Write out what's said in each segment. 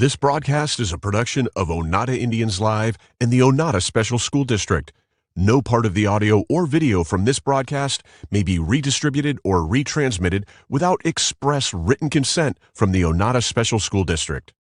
This broadcast is a production of Oneida Indians Live and the Oneida Special School District. No part of the audio or video from this broadcast may be redistributed or retransmitted without express written consent from the Oneida Special School District.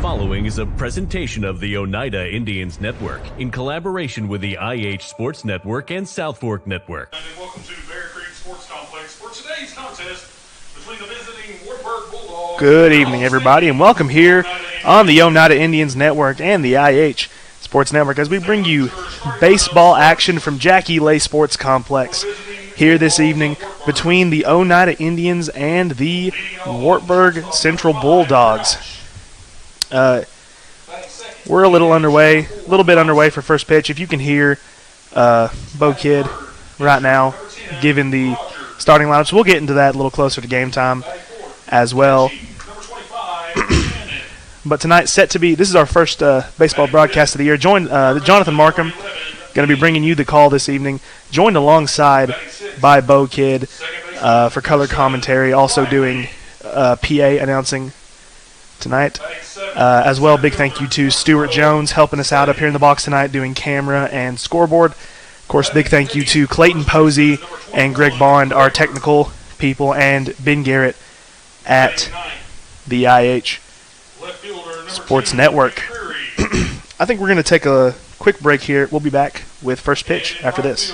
following is a presentation of the Oneida Indians Network in collaboration with the IH Sports Network and South Fork Network. And welcome to Bear Creek Sports Complex for today's contest between the visiting Wartburg Bulldogs. Good evening, everybody, and welcome here on the Oneida Indians Network and the IH Sports Network as we bring you baseball action from Jackie Lay Sports Complex here this evening between the Oneida Indians and the Wartburg Central Bulldogs. We're a little bit underway for first pitch. If you can hear Bo Kidd right now giving the starting lineups, we'll get into that a little closer to game time as well. But tonight, this is our first baseball broadcast of the year. Joined Jonathan Markham, going to be bringing you the call this evening. Joined alongside by Bo Kidd for color commentary, also doing PA announcing tonight. As well, big thank you to Stuart Jones helping us out up here in the box tonight doing camera and scoreboard. Of course, big thank you to Clayton Posey and Greg Bond, our technical people, and Ben Garrett at the IH Sports Network. I think we're going to take a quick break here. We'll be back with first pitch after this.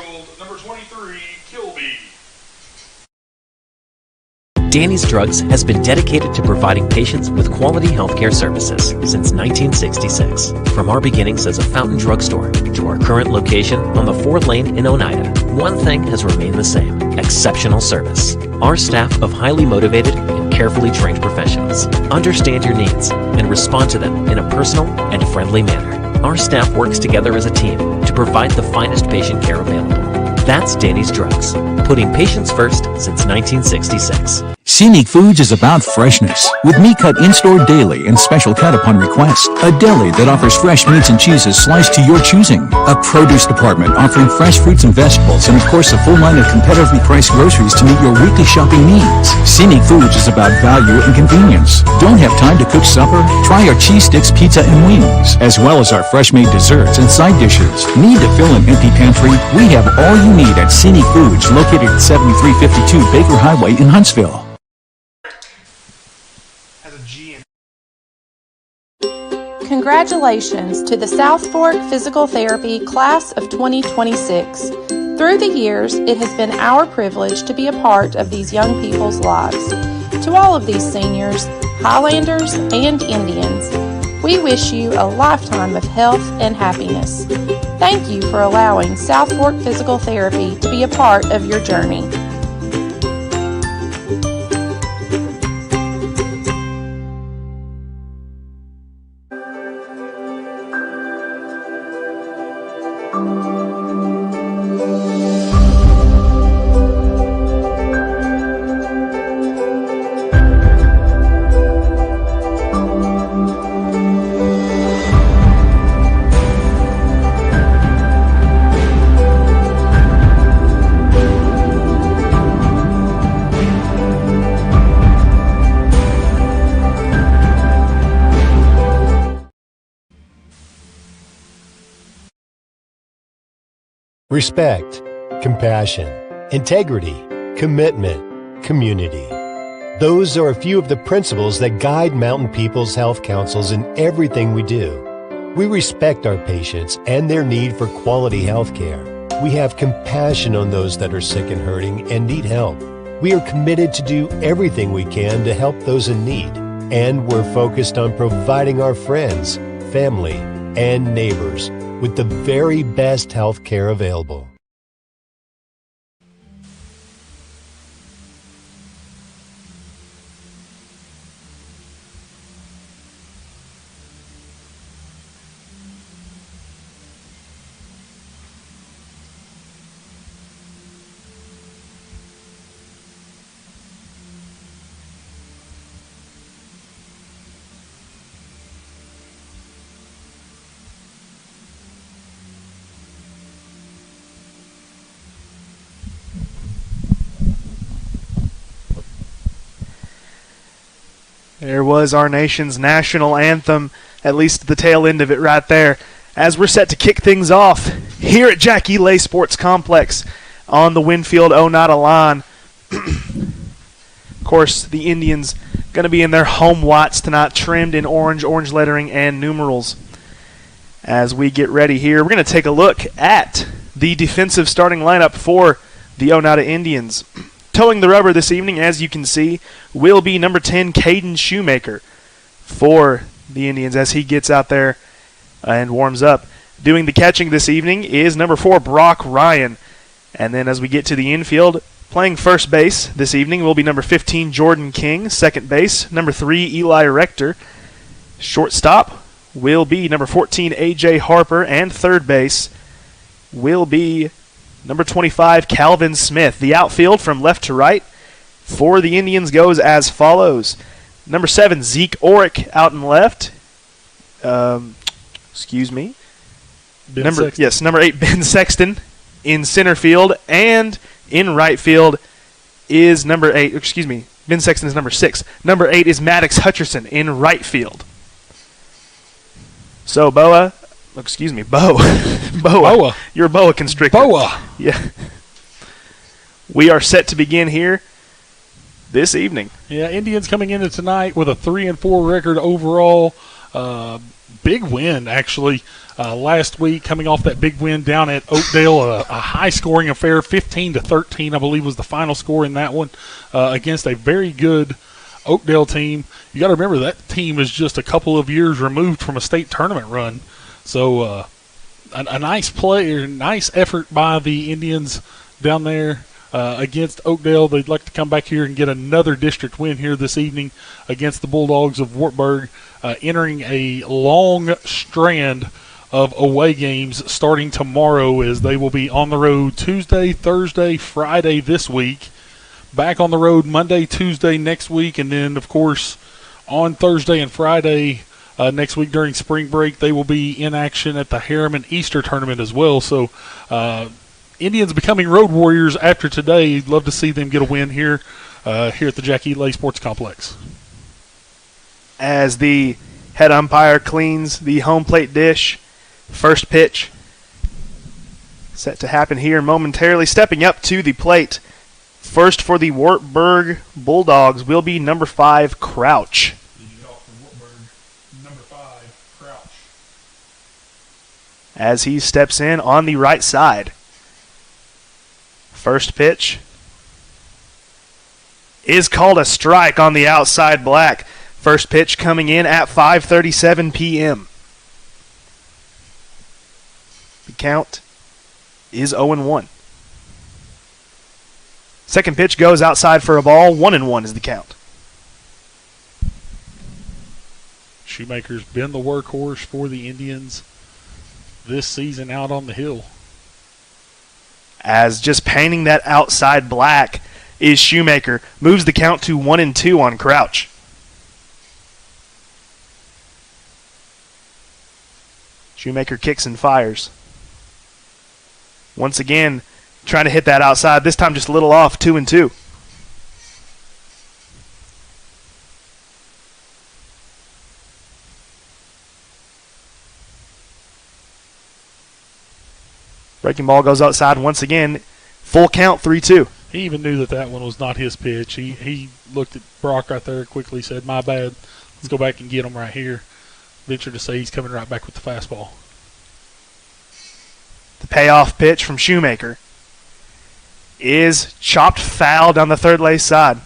Danny's Drugs has been dedicated to providing patients with quality healthcare services since 1966. From our beginnings as a fountain drugstore to our current location on the 4th Lane in Oneida, one thing has remained the same: exceptional service. Our staff of highly motivated and carefully trained professionals understand your needs and respond to them in a personal and friendly manner. Our staff works together as a team to provide the finest patient care available. That's Danny's Drugs, putting patients first since 1966. Scenic Foods is about freshness, with meat cut in-store daily and special cut upon request. A deli that offers fresh meats and cheeses sliced to your choosing. A produce department offering fresh fruits and vegetables, and of course a full line of competitively priced groceries to meet your weekly shopping needs. Scenic Foods is about value and convenience. Don't have time to cook supper? Try our cheese sticks, pizza, and wings, as well as our fresh-made desserts and side dishes. Need to fill an empty pantry? We have all you need at Scenic Foods, located at 7352 Baker Highway in Huntsville. Congratulations to the South Fork Physical Therapy Class of 2026. Through the years, it has been our privilege to be a part of these young people's lives. To all of these seniors, Highlanders, and Indians, we wish you a lifetime of health and happiness. Thank you for allowing South Fork Physical Therapy to be a part of your journey. Respect, compassion, integrity, commitment, community. Those are a few of the principles that guide Mountain People's Health Councils in everything we do. We respect our patients and their need for quality health care. We have compassion on those that are sick and hurting and need help. We are committed to do everything we can to help those in need. And we're focused on providing our friends, family, and neighbors with the very best health care available. There was our nation's national anthem, at least the tail end of it right there, as we're set to kick things off here at Jackie Lay Sports Complex on the Winfield Oneida line. Of course, the Indians Going to be in their home whites tonight, trimmed in orange lettering and numerals. As we get ready here, we're going to take a look at the defensive starting lineup for the Oneida Indians. Towing the rubber this evening, as you can see, will be number 10, Caden Shoemaker, for the Indians as he gets out there and warms up. Doing the catching this evening is number 4, Brock Ryan. And then as we get to the infield, playing first base this evening will be number 15, Jordan King. Second base, number 3, Eli Rector. Shortstop will be number 14, A.J. Harper. And third base will be number 25, Calvin Smith. The outfield from left to right for the Indians goes as follows. Number 7, Zeke Orick out in left. Number 8, Ben Sexton in center field. And in right field is number 8. Ben Sexton is number 6. Number 8 is Maddox Hutcherson in right field. So, Boa. You're a boa constrictor. Boa. Yeah. We are set to begin here this evening. Yeah, Indians coming into tonight with a 3-4 record overall. Big win, actually, last week, coming off that big win down at Oakdale, a high-scoring affair, 15-13, I believe, was the final score in that one, against a very good Oakdale team. You got to remember that team is just a couple of years removed from a state tournament run. So a nice play, nice effort by the Indians down there against Oakdale. They'd like to come back here and get another district win here this evening against the Bulldogs of Wartburg, entering a long strand of away games starting tomorrow, as they will be on the road Tuesday, Thursday, Friday this week, back on the road Monday, Tuesday next week, and then, of course, on Thursday and Friday next week during spring break, they will be in action at the Harriman Easter Tournament as well. So Indians becoming road warriors after today. Love to see them get a win here at the Jackie Lay Sports Complex. As the head umpire cleans the home plate dish, first pitch set to happen here momentarily. Stepping up to the plate, first for the Wartburg Bulldogs will be number 5, Crouch. As he steps in on the right side. First pitch is called a strike on the outside black. First pitch coming in at 5:37 p.m. The count is 0-1. Second pitch goes outside for a ball. 1-1 is the count. Shoemaker's been the workhorse for the Indians this season out on the hill. As just painting that outside black is Shoemaker. Moves the count to 1-2 on Crouch. Shoemaker kicks and fires. Once again, trying to hit that outside. This time just a little off, 2-2. Breaking ball goes outside once again. Full count, 3-2. He even knew that one was not his pitch. He looked at Brock right there, quickly said, "My bad. Let's go back and get him right here." Venture to say he's coming right back with the fastball. The payoff pitch from Shoemaker is chopped foul down the third base side.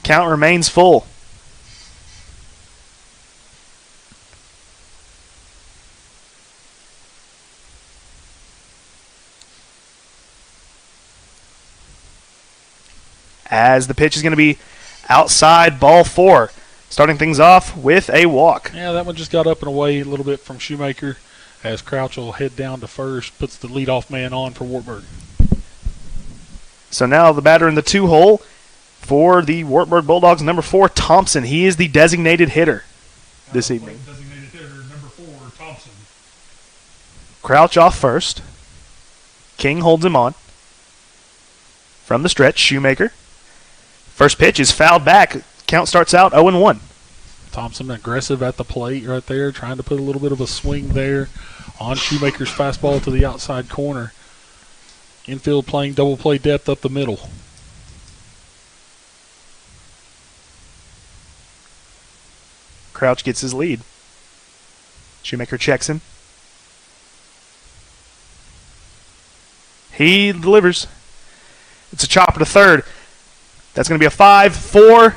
Count remains full. As the pitch is going to be outside, ball 4. Starting things off with a walk. Yeah, that one just got up and away a little bit from Shoemaker as Crouch will head down to first, puts the leadoff man on for Wartburg. So now the batter in the 2-hole for the Wartburg Bulldogs, number 4, Thompson. He is the designated hitter this evening. Designated hitter, number 4, Thompson. Crouch off first. King holds him on. From the stretch, Shoemaker. First pitch is fouled back. Count starts out 0-1. Thompson aggressive at the plate right there, trying to put a little bit of a swing there on Shoemaker's fastball to the outside corner. Infield playing double play depth up the middle. Crouch gets his lead. Shoemaker checks him. He delivers. It's a chopper to third. That's going to be a 5-4.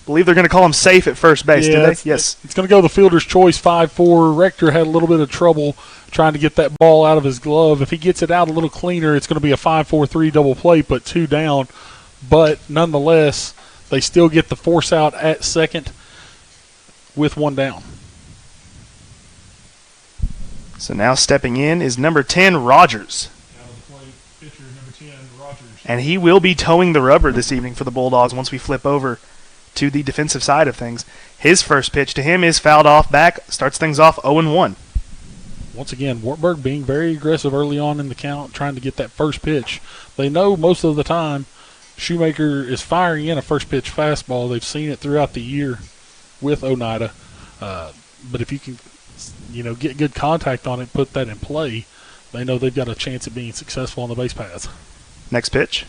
Believe they're going to call him safe at first base, yeah, did they? Yes. It's going to go the fielder's choice, 5-4. Rector had a little bit of trouble trying to get that ball out of his glove. If he gets it out a little cleaner, it's going to be a 5-4-3 double play, put 2 down. But nonetheless, they still get the force out at second with 1 down. So now stepping in is number 10, Rogers. Out of the plate, pitcher number 10, Rogers. And he will be towing the rubber this evening for the Bulldogs once we flip over to the defensive side of things. His first pitch to him is fouled off back, starts things off 0-1. Once again, Wartburg being very aggressive early on in the count, trying to get that first pitch. They know most of the time Shoemaker is firing in a first pitch fastball. They've seen it throughout the year with Oneida. But if you can, get good contact on it, put that in play, they know they've got a chance at being successful on the base paths. Next pitch.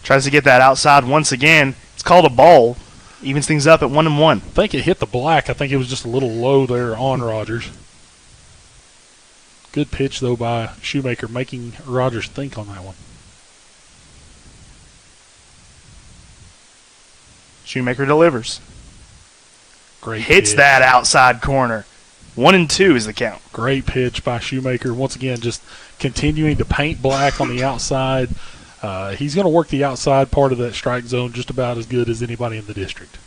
Tries to get that outside once again. It's called a ball. Evens things up at 1-1. I think it hit the black. I think it was just a little low there on Rogers. Good pitch, though, by Shoemaker, making Rogers think on that one. Shoemaker delivers. Great Hits pitch. that outside corner. 1-2 is the count. Great pitch by Shoemaker. Once again, just continuing to paint black on the outside. He's going to work the outside part of that strike zone just about as good as anybody in the district.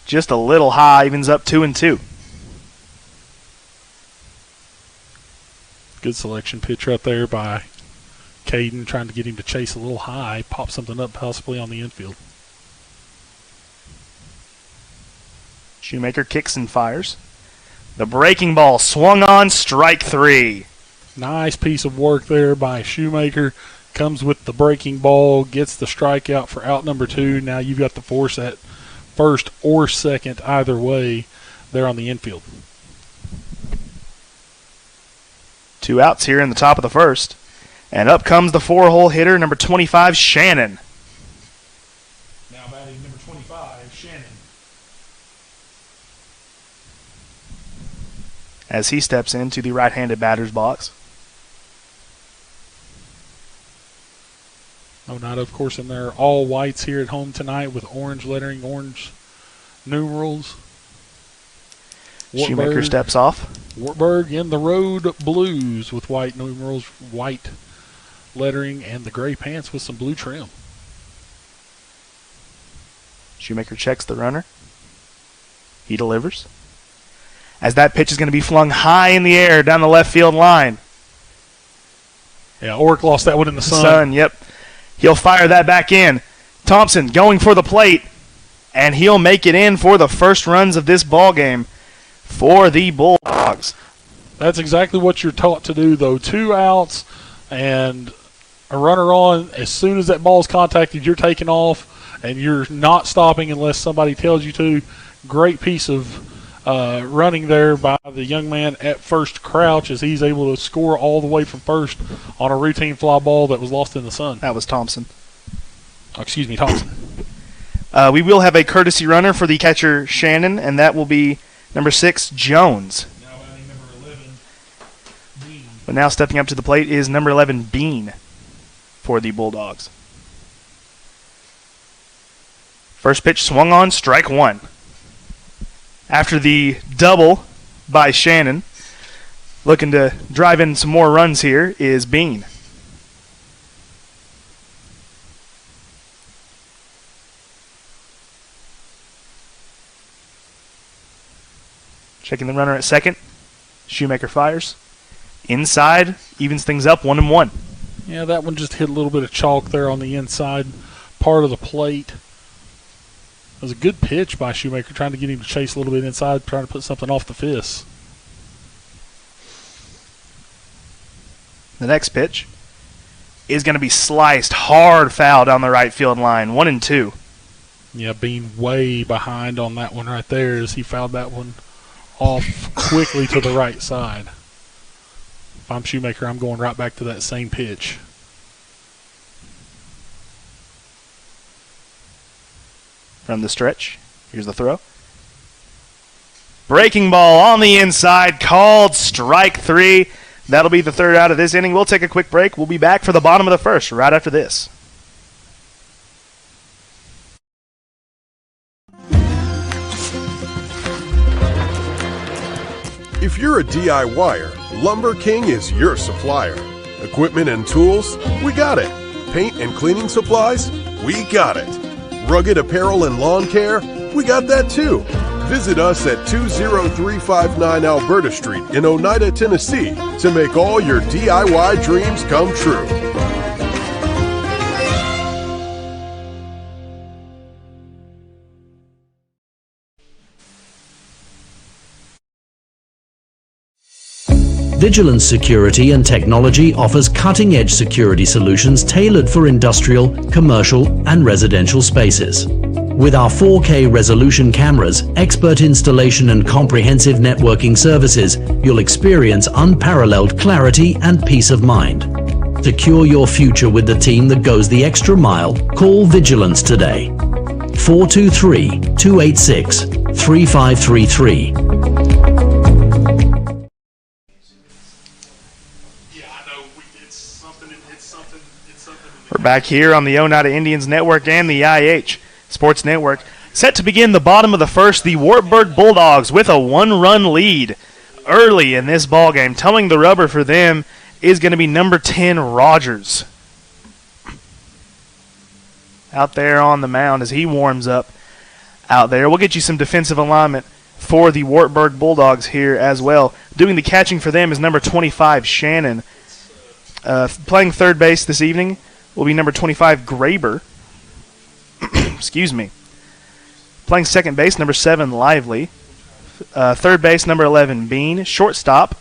Just a little high, evens up 2-2. Good selection pitch right there by Caden, trying to get him to chase a little high, pop something up possibly on the infield. Shoemaker kicks and fires. The breaking ball swung on, strike 3. Nice piece of work there by Shoemaker. Comes with the breaking ball, gets the strikeout for out number 2. Now you've got the force at first or second, either way, there on the infield. 2 outs here in the top of the first. And up comes the 4-hole hitter, number 25, Shannon. Now batting number 25, Shannon. As he steps into the right-handed batter's box. Oneida, of course, in their all whites here at home tonight with orange lettering, orange numerals. Shoemaker steps off. Wartburg in the road blues with white numerals, white lettering, and the gray pants with some blue trim. Shoemaker checks the runner. He delivers. As that pitch is going to be flung high in the air down the left field line. Yeah, Oric lost that one in the sun. Yep. He'll fire that back in. Thompson going for the plate, and he'll make it in for the first runs of this ball game for the Bulldogs. That's exactly what you're taught to do, though. 2 outs and a runner on. As soon as that ball's contacted, you're taking off, and you're not stopping unless somebody tells you to. Great piece of running there by the young man at first, Crouch, as he's able to score all the way from first on a routine fly ball that was lost in the sun. That was Thompson. Thompson. We will have a courtesy runner for the catcher, Shannon, and that will be number 6, Jones. Now batting number 11, Bean. But now stepping up to the plate is number 11, Bean, for the Bulldogs. First pitch swung on, strike 1. After the double by Shannon, looking to drive in some more runs here is Bean. Checking the runner at second. Shoemaker fires. Inside, evens things up 1-1. Yeah, that one just hit a little bit of chalk there on the inside part of the plate. It was a good pitch by Shoemaker, trying to get him to chase a little bit inside, trying to put something off the fist. The next pitch is going to be sliced hard foul down the right field line. 1-2. Yeah, being way behind on that one right there as he fouled that one off quickly to the right side. If I'm Shoemaker, I'm going right back to that same pitch. From the stretch, here's the throw. Breaking ball on the inside, called strike 3. That'll be the third out of this inning. We'll take a quick break. We'll be back for the bottom of the first right after this. If you're a DIYer, Lumber King is your supplier. Equipment and tools? We got it. Paint and cleaning supplies? We got it. Rugged apparel and lawn care? We got that too. Visit us at 20359 Alberta Street in Oneida, Tennessee to make all your DIY dreams come true. Vigilance Security and Technology offers cutting-edge security solutions tailored for industrial, commercial, and residential spaces. With our 4K resolution cameras, expert installation and comprehensive networking services, you'll experience unparalleled clarity and peace of mind. Secure your future with the team that goes the extra mile. Call Vigilance today. 423-286-3533. We're back here on the Oneida Indians Network and the IH Sports Network. Set to begin the bottom of the first, the Wartburg Bulldogs with a 1-run lead early in this ball game. Towing the rubber for them is going to be number 10, Rogers. Out there on the mound as he warms up out there. We'll get you some defensive alignment for the Wartburg Bulldogs here as well. Doing the catching for them is number 25, Shannon. Playing third base this evening will be number 25, Graber. Excuse me. Playing second base, number 7, Lively. Third base, number 11, Bean. Shortstop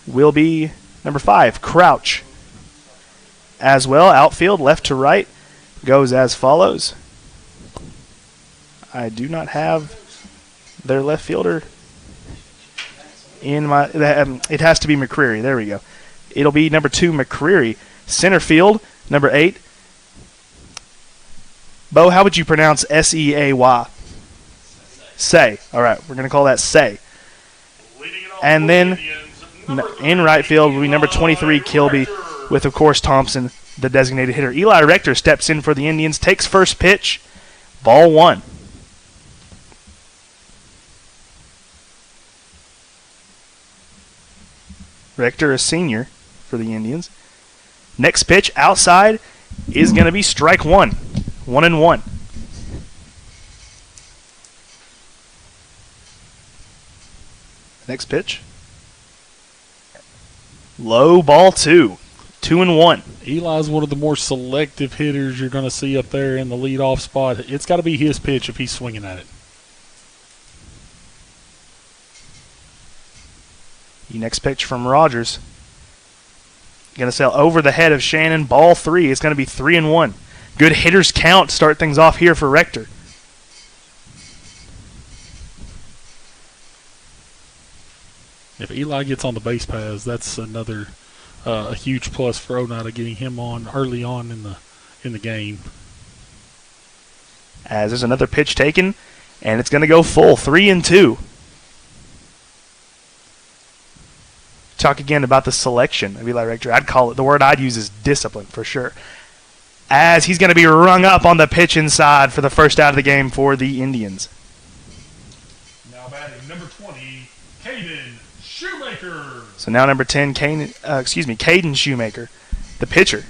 will be number 5, Crouch. As well, outfield, left to right, goes as follows. I do not have their left fielder in my... it has to be McCreary. There we go. It'll be number 2, McCreary. Center field, number 8. Bo, how would you pronounce S-E-A-Y? Say. All right, we're going to call that Say. And then in right field will be number 23, Kilby, with, of course, Thompson, the designated hitter. Eli Rector steps in for the Indians, takes first pitch, ball 1. Rector, a senior for the Indians. Next pitch outside is going to be strike 1. 1-1. Next pitch. Low, ball 2. 2-1. Eli's one of the more selective hitters you're going to see up there in the leadoff spot. It's got to be his pitch if he's swinging at it. The next pitch from Rogers. Going to sail over the head of Shannon. Ball 3. It's going to be 3-1. Good hitters count to start things off here for Rector. If Eli gets on the base paths, that's another a huge plus for Oneida, getting him on early on in the game. As there's another pitch taken, and it's going to go full. 3-2. Talk again about the selection of Eli Rector. I'd call it, the word I'd use is discipline for sure. As he's going to be rung up on the pitch inside for the first out of the game for the Indians. Now batting number 20, Caden Shoemaker. So now number 10, Caden Shoemaker, the pitcher,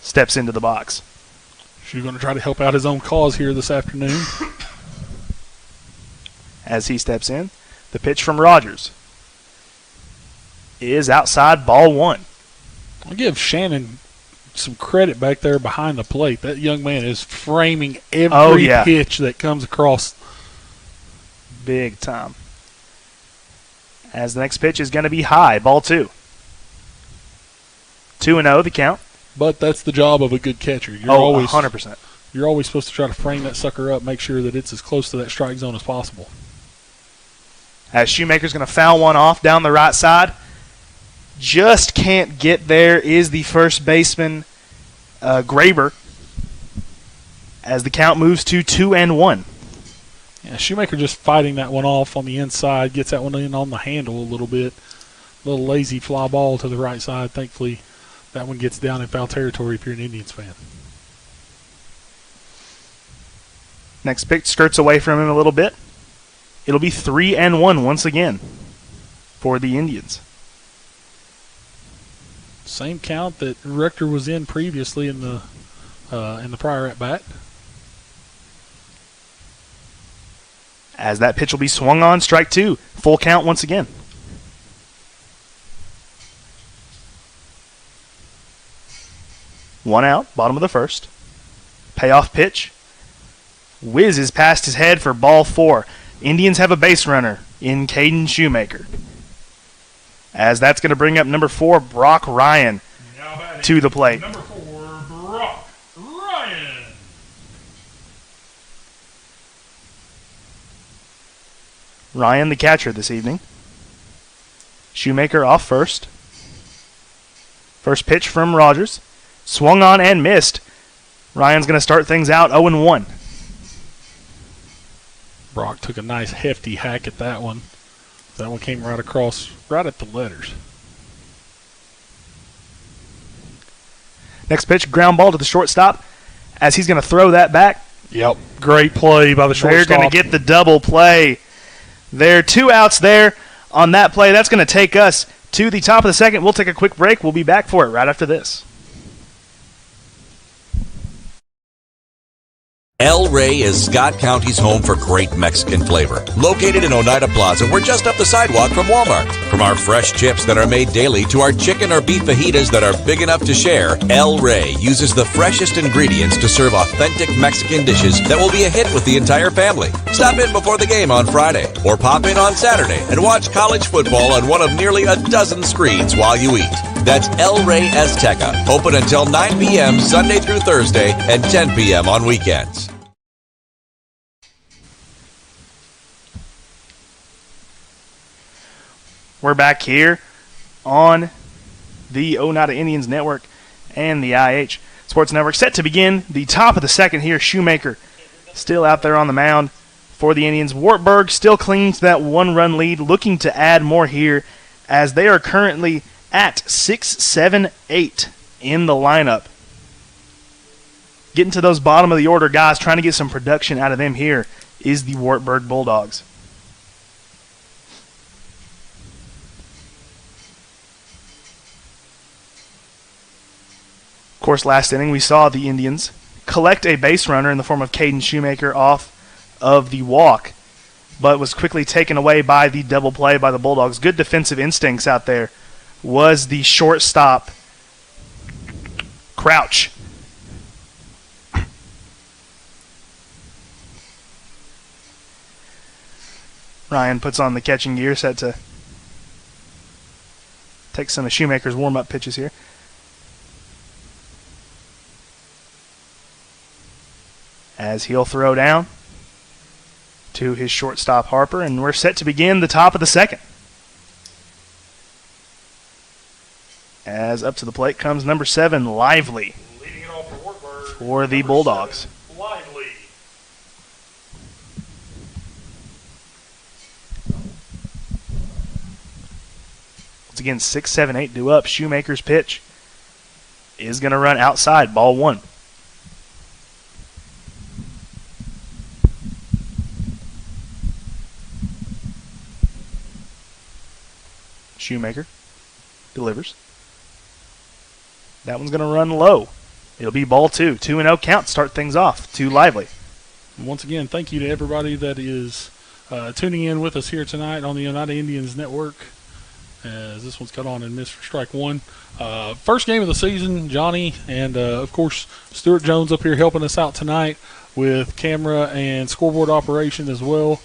steps into the box. She's going to try to help out his own cause here this afternoon. As he steps in, the pitch from Rogers is outside, ball 1. I'll give Shannon some credit back there behind the plate. That young man is framing every pitch that comes across. Big time. As the next pitch is going to be high, ball 2. 2-0 the count. But that's the job of a good catcher. You're always 100%. you're always supposed to try to frame that sucker up, make sure that it's as close to that strike zone as possible. As Shoemaker's going to foul one off down the right side. Just can't get there is the first baseman, Graber, as the count moves to 2-1. Yeah, Shoemaker just fighting that one off on the inside, gets that one in on the handle a little bit. A little lazy fly ball to the right side. Thankfully, that one gets down in foul territory if you're an Indians fan. Next pitch skirts away from him a little bit. It'll be 3-1 once again for the Indians. Same count that Rector was in previously in the prior at bat. As that pitch will be swung on, strike two. Full count once again. One out, bottom of the first. Payoff pitch. Whizzes past his head for ball four. Indians have a base runner in Caden Shoemaker. As that's going to bring up number 4, Brock Ryan, to the plate. Number 4, Brock Ryan. Ryan, the catcher this evening. Shoemaker off first. First pitch from Rogers. Swung on and missed. Ryan's going to start things out 0-1. Brock took a nice hefty hack at that one. That one came right across, right at the letters. Next pitch, ground ball to the shortstop as he's going to throw that back. Yep, great play by the shortstop. They're going to get the double play. There are 2 outs there on that play. That's going to take us to the top of the second. We'll take a quick break. We'll be back for it right after this. El Rey is Scott County's home for great Mexican flavor. Located in Oneida Plaza, we're just up the sidewalk from Walmart. From our fresh chips that are made daily to our chicken or beef fajitas that are big enough to share, El Rey uses the freshest ingredients to serve authentic Mexican dishes that will be a hit with the entire family. Stop in before the game on Friday or pop in on Saturday and watch college football on one of nearly a dozen screens while you eat. That's El Rey Azteca, open until 9 p.m. Sunday through Thursday and 10 p.m. on weekends. We're back here on the Oneida Indians Network and the IH Sports Network. Set to begin the top of the second here. Shoemaker still out there on the mound for the Indians. Wartburg still clinging to that 1-run lead, looking to add more here as they are currently at 6-7-8 in the lineup. Getting to those bottom of the order guys, trying to get some production out of them here is the Wartburg Bulldogs. Of course, last inning we saw the Indians collect a base runner in the form of Caden Shoemaker off of the walk, but was quickly taken away by the double play by the Bulldogs. Good defensive instincts out there was the shortstop, Crouch. Ryan puts on the catching gear, set to take some of Shoemaker's warm-up pitches here. As he'll throw down to his shortstop, Harper, and we're set to begin the top of the second. As up to the plate comes number 7, Lively, Leading it off for Wartburg. for the Bulldogs. 7, Lively. Once again, 6-7-8 due up. Shoemaker's pitch is going to run outside, ball 1. Shoemaker delivers. That one's going to run low. It'll be ball 2. 2-0 count. Start things off to Lively. Once again, thank you to everybody that is tuning in with us here tonight on the Oneida Indians Network. As this one's cut on and missed for strike 1. First game of the season, Johnny, and of course Stuart Jones up here helping us out tonight with camera and scoreboard operation as well.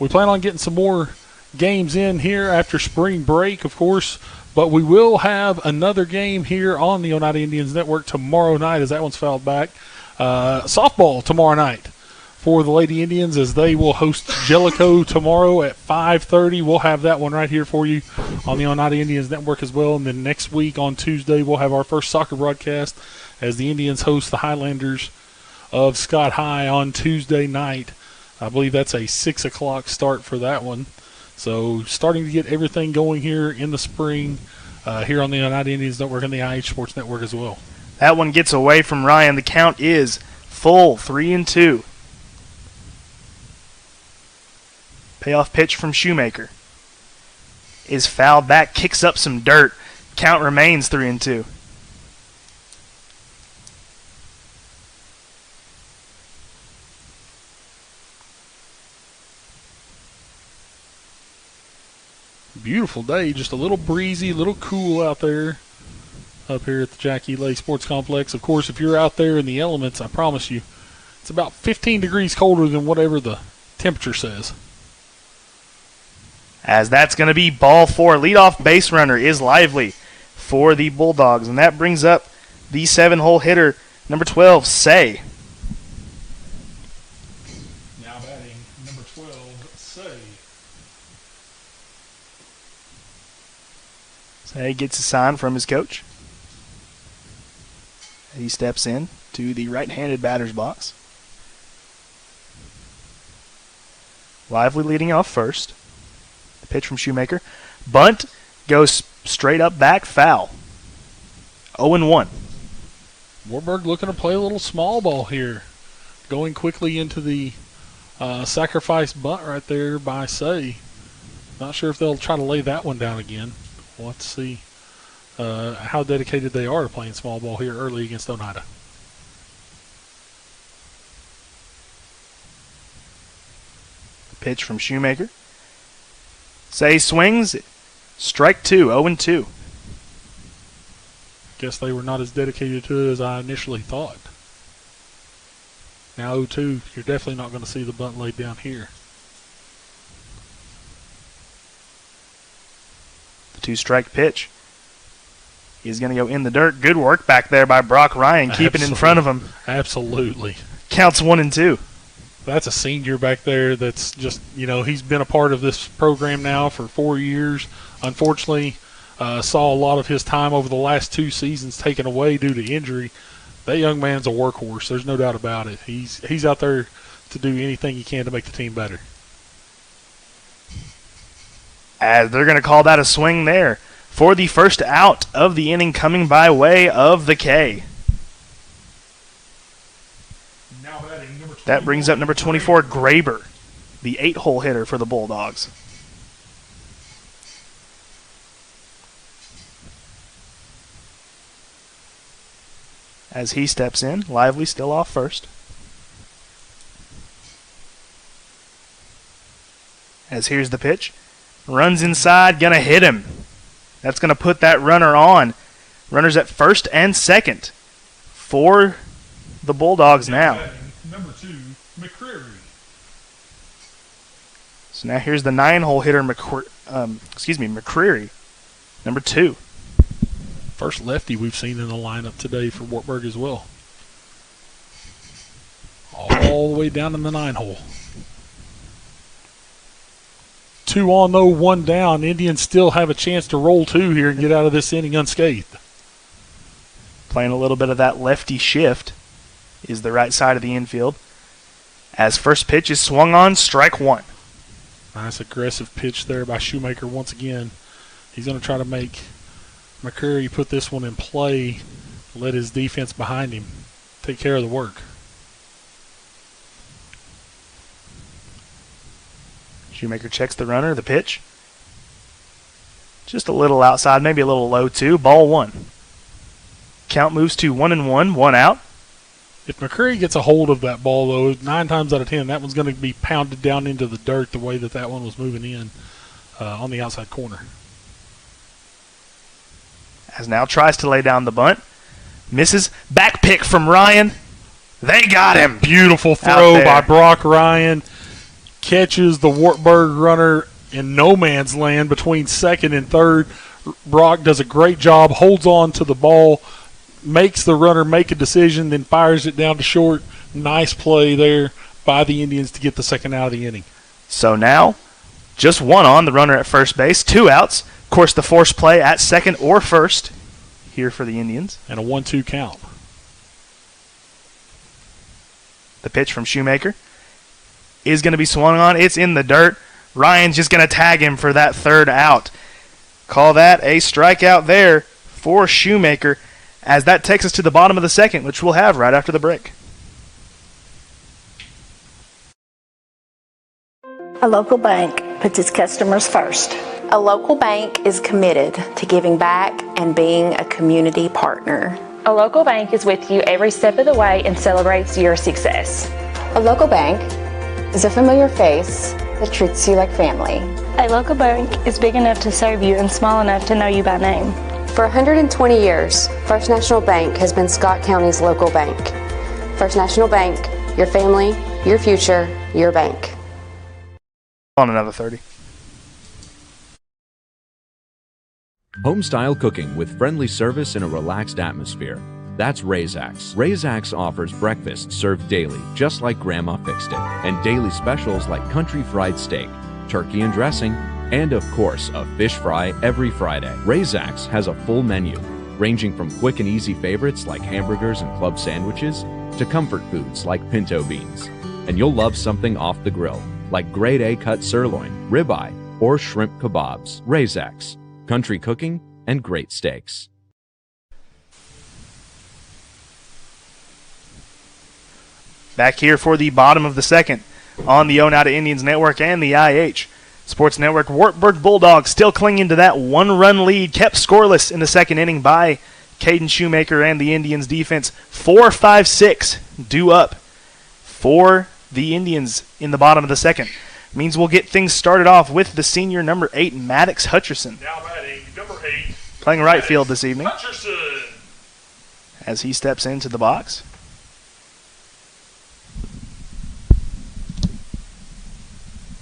We plan on getting some more games in here after spring break, of course, but we will have another game here on the Oneida Indians Network tomorrow night as that one's fouled back. Softball tomorrow night for the Lady Indians as they will host Jellicoe tomorrow at 5:30. We'll have that one right here for you on the Oneida Indians Network as well. And then next week on Tuesday, we'll have our first soccer broadcast as the Indians host the Highlanders of Scott High on Tuesday night. I believe that's a 6 o'clock start for that one. So starting to get everything going here in the spring here on the Oneida Indians Network and the IH Sports Network as well. That one gets away from Ryan. The count is full, 3-2. Payoff pitch from Shoemaker is fouled back, kicks up some dirt. Count remains 3-2. Beautiful day, just a little breezy, a little cool out there up here at the Jackie Lay Sports Complex. Of course, if you're out there in the elements, I promise you, it's about 15 degrees colder than whatever the temperature says. As that's going to be ball 4. Leadoff base runner is Lively for the Bulldogs. And that brings up the 7-hole hitter, number 12, Say. Now batting, number 12, Say. Say gets a sign from his coach. He steps in to the right-handed batter's box. Lively leading off first. The pitch from Shoemaker. Bunt goes straight up back, foul. 0-1. Wartburg looking to play a little small ball here. Going quickly into the sacrifice bunt right there by Say. Not sure if they'll try to lay that one down again. We'll have to see how dedicated they are to playing small ball here early against Oneida. The pitch from Shoemaker. Say swings. Strike 2, 0-2. Guess they were not as dedicated to it as I initially thought. Now 0-2, you're definitely not going to see the bunt laid down here. The 2-strike pitch is going to go in the dirt. Good work back there by Brock Ryan, keeping in front of him. Absolutely. Counts 1-2. That's a senior back there that's just, he's been a part of this program now for 4 years. Unfortunately, saw a lot of his time over the last 2 seasons taken away due to injury. That young man's a workhorse. There's no doubt about it. He's out there to do anything he can to make the team better. As they're going to call that a swing there for the first out of the inning coming by way of the K. That brings up number 24, Graber, the 8-hole hitter for the Bulldogs. As he steps in, Lively still off first. As here's the pitch. Runs inside, gonna hit him. That's gonna put that runner on. Runners at first and second for the Bulldogs now. Number 2, McCreary. So now here's the 9-hole hitter, McCreary, number 2. First lefty we've seen in the lineup today for Wartburg as well. All the way down in the 9-hole. 2 on, though, 1 down. Indians still have a chance to roll 2 here and get out of this inning unscathed. Playing a little bit of that lefty shift is the right side of the infield. As first pitch is swung on, strike 1. Nice aggressive pitch there by Shoemaker once again. He's going to try to make McCreary put this one in play, let his defense behind him take care of the work. Shoemaker checks the runner, the pitch. Just a little outside, maybe a little low too. Ball 1. Count moves to 1-1, 1 out. If McCreary gets a hold of that ball, though, 9 times out of 10, that one's going to be pounded down into the dirt the way that one was moving in on the outside corner. As now tries to lay down the bunt. Misses. Back pick from Ryan. They got him. Beautiful throw by Brock Ryan. Catches the Wartburg runner in no man's land between second and third. Brock does a great job, holds on to the ball, makes the runner make a decision, then fires it down to short. Nice play there by the Indians to get the second out of the inning. So now, just one on, the runner at first base, 2 outs. Of course, the force play at second or first here for the Indians. And a 1-2 count. The pitch from Shoemaker is going to be swung on. It's in the dirt. Ryan's just going to tag him for that 3rd out. Call that a strikeout there for Shoemaker, as that takes us to the bottom of the 2nd, which we'll have right after the break. A local bank puts its customers first. A local bank is committed to giving back and being a community partner. A local bank is with you every step of the way and celebrates your success. A local bank is a familiar face that treats you like family. A local bank is big enough to serve you and small enough to know you by name. For 120 years, First National Bank has been Scott County's local bank. First National Bank, your family, your future, your bank. On another 30. Home-style cooking with friendly service in a relaxed atmosphere. That's Razak's. Razak's offers breakfast served daily, just like Grandma fixed it, and daily specials like country fried steak, turkey and dressing, and of course, a fish fry every Friday. Razak's has a full menu, ranging from quick and easy favorites like hamburgers and club sandwiches, to comfort foods like pinto beans. And you'll love something off the grill, like grade A cut sirloin, ribeye, or shrimp kebabs. Razak's. Country cooking and great steaks. Back here for the bottom of the 2nd on the Oneida Indians Network and the IH Sports Network. Wartburg Bulldogs still clinging to that 1-run lead, kept scoreless in the 2nd inning by Caden Shoemaker and the Indians defense. 4-5-6 due up for the Indians in the bottom of the 2nd. Means we'll get things started off with the senior number 8, Maddox Hutcherson. Now batting, number 8. Playing right field this evening. Hutcherson. As he steps into the box.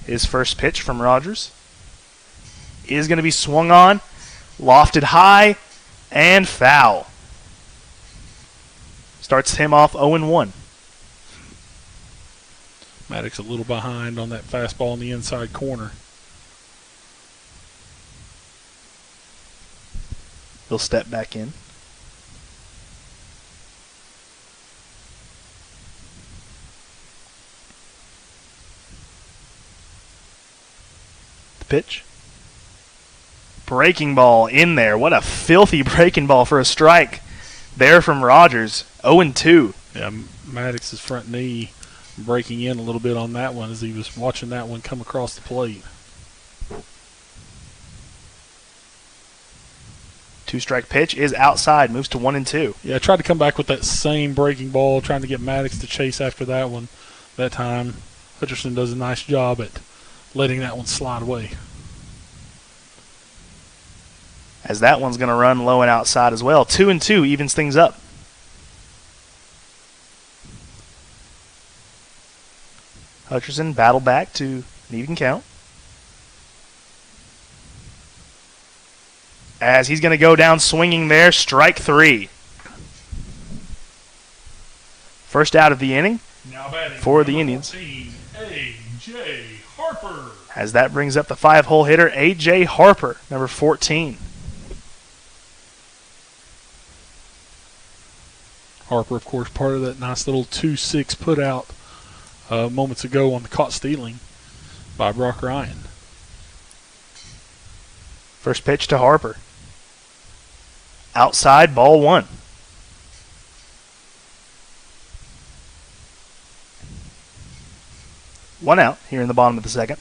His first pitch from Rogers is going to be swung on, lofted high, and foul. Starts him off 0-1. Maddox a little behind on that fastball in the inside corner. He'll step back in. The pitch. Breaking ball in there. What a filthy breaking ball for a strike there from Rogers. 0-2. Yeah, Maddox's front knee breaking in a little bit on that one as he was watching that one come across the plate. 2-strike pitch is outside, moves to 1-2. Yeah, I tried to come back with that same breaking ball, trying to get Maddox to chase after that one. That time, Hutcherson does a nice job at letting that one slide away. As that one's going to run low and outside as well. 2-2 evens things up. Hutcherson battled back to an even count. As he's going to go down swinging there, strike 3. First out of the inning for the Indians. 14, A.J. Harper. As that brings up the 5-hole hitter, A.J. Harper, number 14. Harper, of course, part of that nice little 2-6 put out moments ago on the caught stealing by Brock Ryan. First pitch to Harper. Outside, ball 1. One out here in the bottom of the 2nd.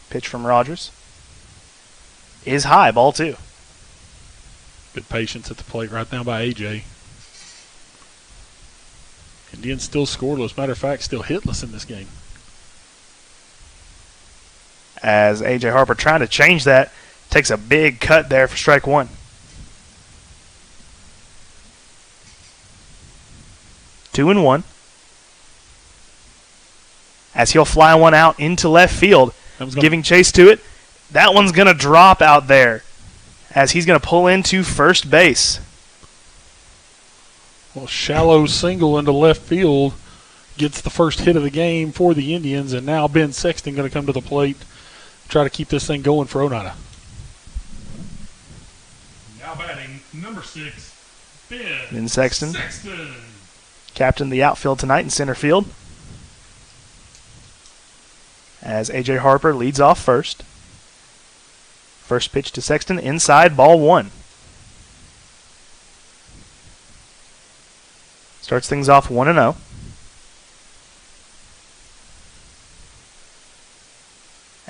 Pitch from Rogers is high, ball 2. Good patience at the plate right now by A.J. Indians still scoreless. Matter of fact, still hitless in this game. As A.J. Harper trying to change that, takes a big cut there for strike 1. 2-1. as he'll fly one out into left field, giving chase to it. That one's going to drop out there as he's going to pull into first base. Well, shallow single into left field gets the first hit of the game for the Indians, and now Ben Sexton going to come to the plate, try to keep this thing going for Oneida. Now batting, number 6, Ben Sexton. Captain the outfield tonight in center field. As A.J. Harper leads off first. First pitch to Sexton, inside, ball 1. Starts things off 1-0.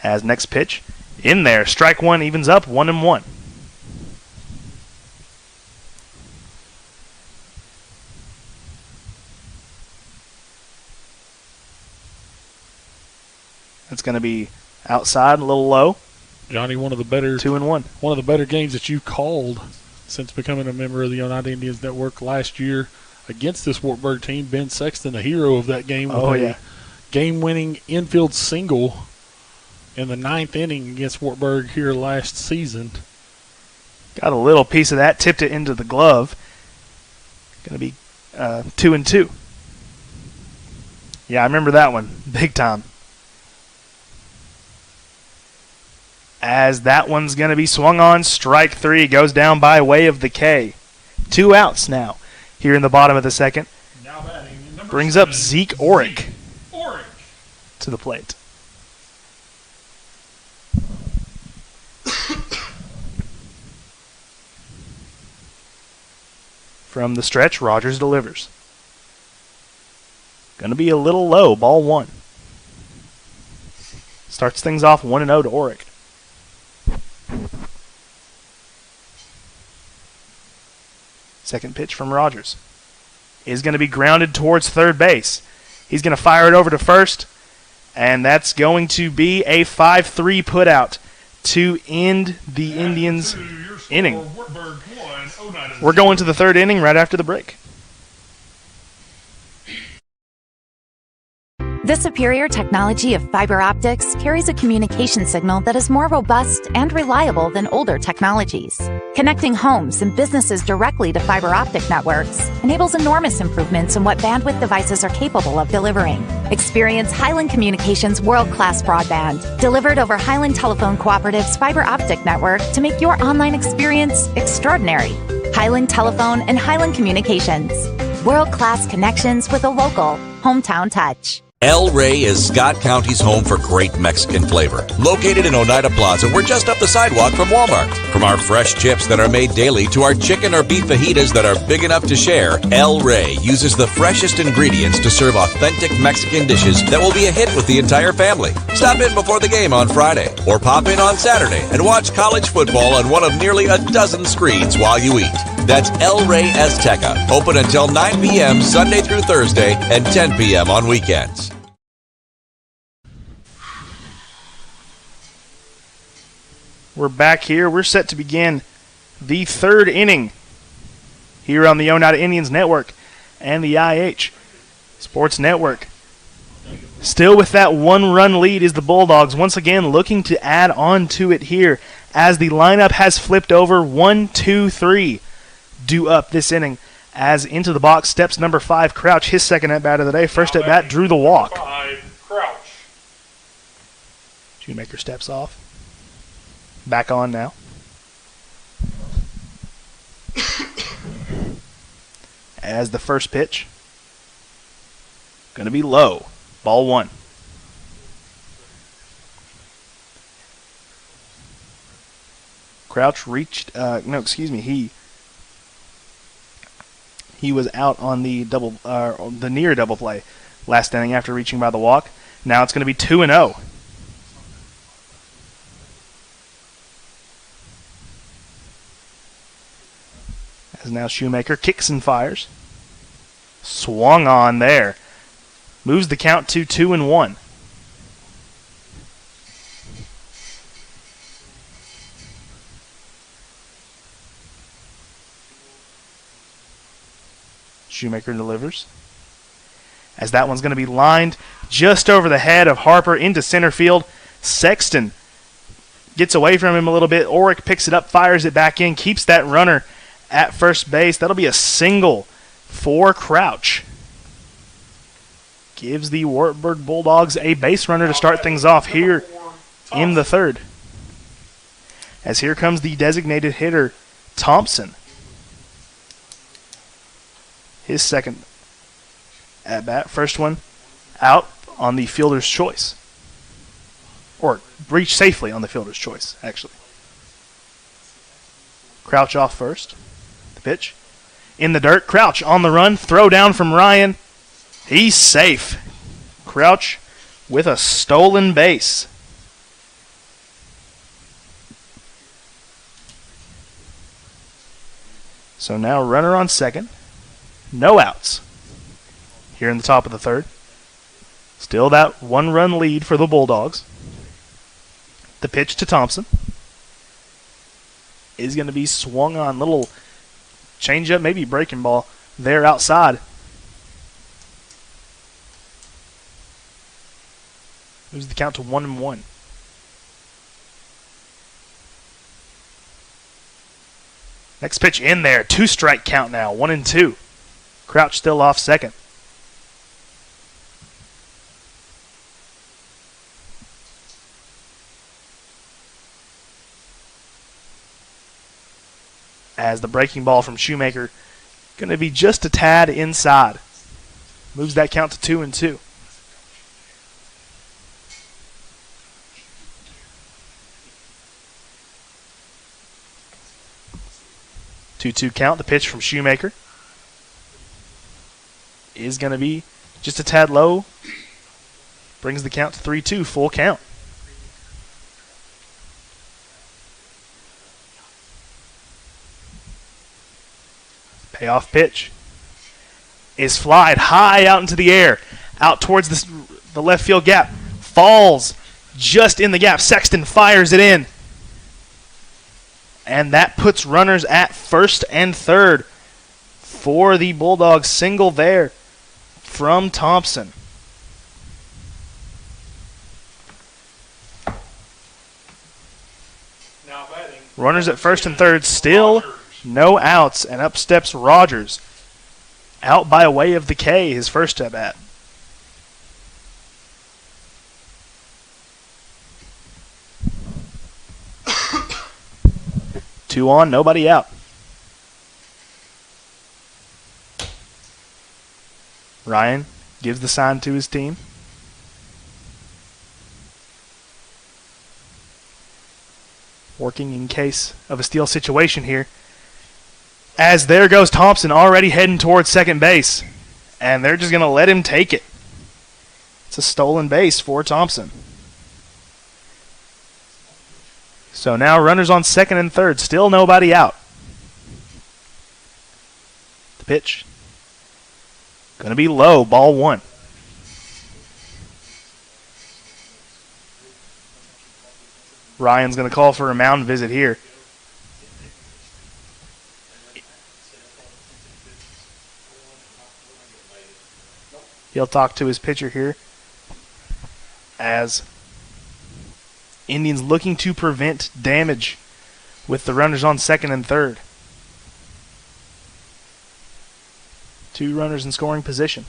As next pitch, in there, strike 1 evens up 1-1. It's going to be outside, a little low. Johnny, one of the better 2-1. One of the better games that you called since becoming a member of the Oneida Indians Network last year against this Wartburg team. Ben Sexton, the hero of that game, with a game-winning infield single in the 9th inning against Wartburg here last season. Got a little piece of that, tipped it into the glove. Going to be 2-2. Yeah, I remember that one, big time. As that one's going to be swung on, strike 3, goes down by way of the K. 2 outs now here in the bottom of the second. Now batting, brings up Zeke Orick to the plate. From the stretch, Rogers delivers. Going to be a little low, ball 1. Starts things off 1-0 to Orick. Second pitch from Rogers is going to be grounded towards third base. He's going to fire it over to first, and that's going to be a 5-3 putout to end the Indians' inning. We're going to the 3rd inning right after the break. The superior technology of fiber optics carries a communication signal that is more robust and reliable than older technologies. Connecting homes and businesses directly to fiber optic networks enables enormous improvements in what bandwidth devices are capable of delivering. Experience Highland Communications' world-class broadband, delivered over Highland Telephone Cooperative's fiber optic network to make your online experience extraordinary. Highland Telephone and Highland Communications. World-class connections with a local, hometown touch. El Rey is Scott County's home for great Mexican flavor. Located in Oneida Plaza, we're just up the sidewalk from Walmart. From our fresh chips that are made daily to our chicken or beef fajitas that are big enough to share, El Rey uses the freshest ingredients to serve authentic Mexican dishes that will be a hit with the entire family. Stop in before the game on Friday, or pop in on Saturday and watch college football on one of nearly a dozen screens while you eat. That's El Rey Azteca, open until 9 p.m. Sunday through Thursday and 10 p.m. on weekends. We're back here. We're set to begin the 3rd inning here on the Oneida Indians Network and the IH Sports Network. Still with that 1-run lead is the Bulldogs, once again looking to add on to it here as the lineup has flipped over. 1-2-3 due up this inning as into the box steps number 5, Crouch, his second at-bat of the day. First at-bat, drew the walk. 5, Crouch. Shoemaker steps off. Back on now. As the first pitch, going to be low. Ball 1. Crouch reached, he was out on the the near double play last inning after reaching by the walk. Now it's going to be 2-0. As now Shoemaker kicks and fires. Swung on there. Moves the count to 2-1. Shoemaker delivers. as that one's going to be lined just over the head of Harper into center field. Sexton gets away from him a little bit. Orick picks it up, fires it back in, keeps that runner at first base. That'll be a single for Crouch. Gives the Wartburg Bulldogs a base runner to start things off here in the third. As here comes the designated hitter, Thompson. His second at bat. First one out on the fielder's choice. Or reach safely on the fielder's choice, actually. Crouch off first. The pitch. In the dirt. Crouch on the run. Throw down from Ryan. He's safe. Crouch with a stolen base. So now runner on second. No outs. Here in the top of the third. Still that one-run lead for the Bulldogs. The pitch to Thompson is going to be swung on. Little change-up, maybe breaking ball there outside. Moves the count to 1-1. Next pitch in there. 2-strike count now. 1-2. Crouch still off second. As the breaking ball from Shoemaker going to be just a tad inside. Moves that count to 2-2. 2-2 count. The pitch from Shoemaker is going to be just a tad low. Brings the count to 3-2, full count. Payoff pitch is flied high out into the air, out towards the left field gap. Falls just in the gap. Sexton fires it in. And that puts runners at first and third for the Bulldogs. Single there from Thompson. Runners at first and third, still no outs, and up steps Rogers. Out by way of the K, his first at bat. Two on, nobody out. Ryan gives the sign to his team. Working in case of a steal situation here. As there goes Thompson, already heading towards second base. And they're just going to let him take it. It's a stolen base for Thompson. So now runners on second and third. Still nobody out. The pitch. Going to be low. Ball one. Ryan's going to call for a mound visit here. He'll talk to his pitcher here as Indians looking to prevent damage with the runners on second and third. Two runners in scoring position.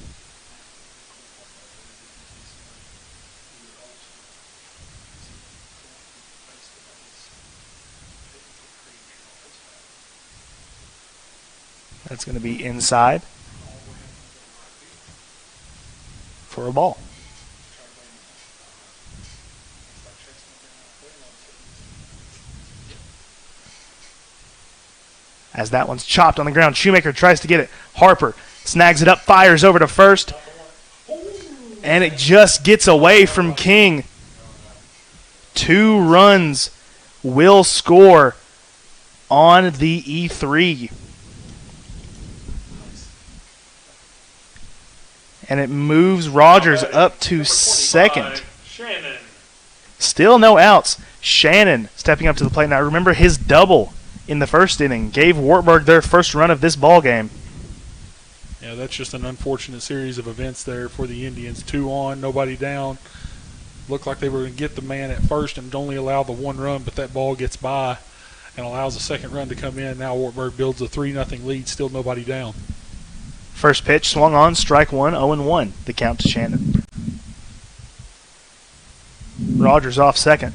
That's going to be inside for a ball. As that one's chopped on the ground, Shoemaker tries to get it. Harper snags it up, fires over to first, and it just gets away from King. 2 runs will score on the E3. And it moves Rogers up to second. Still no outs. Shannon stepping up to the plate now. Remember his double in the first inning gave Wartburg their first run of this ball game. Yeah, that's just an unfortunate series of events there for the Indians. 2 on, nobody down. Looked like they were going to get the man at first and only allow the 1 run, but that ball gets by and allows a second run to come in. Now Wartburg builds a 3-0 lead, still nobody down. First pitch swung on, strike 1, 0-1, the count to Shannon. Rogers off second.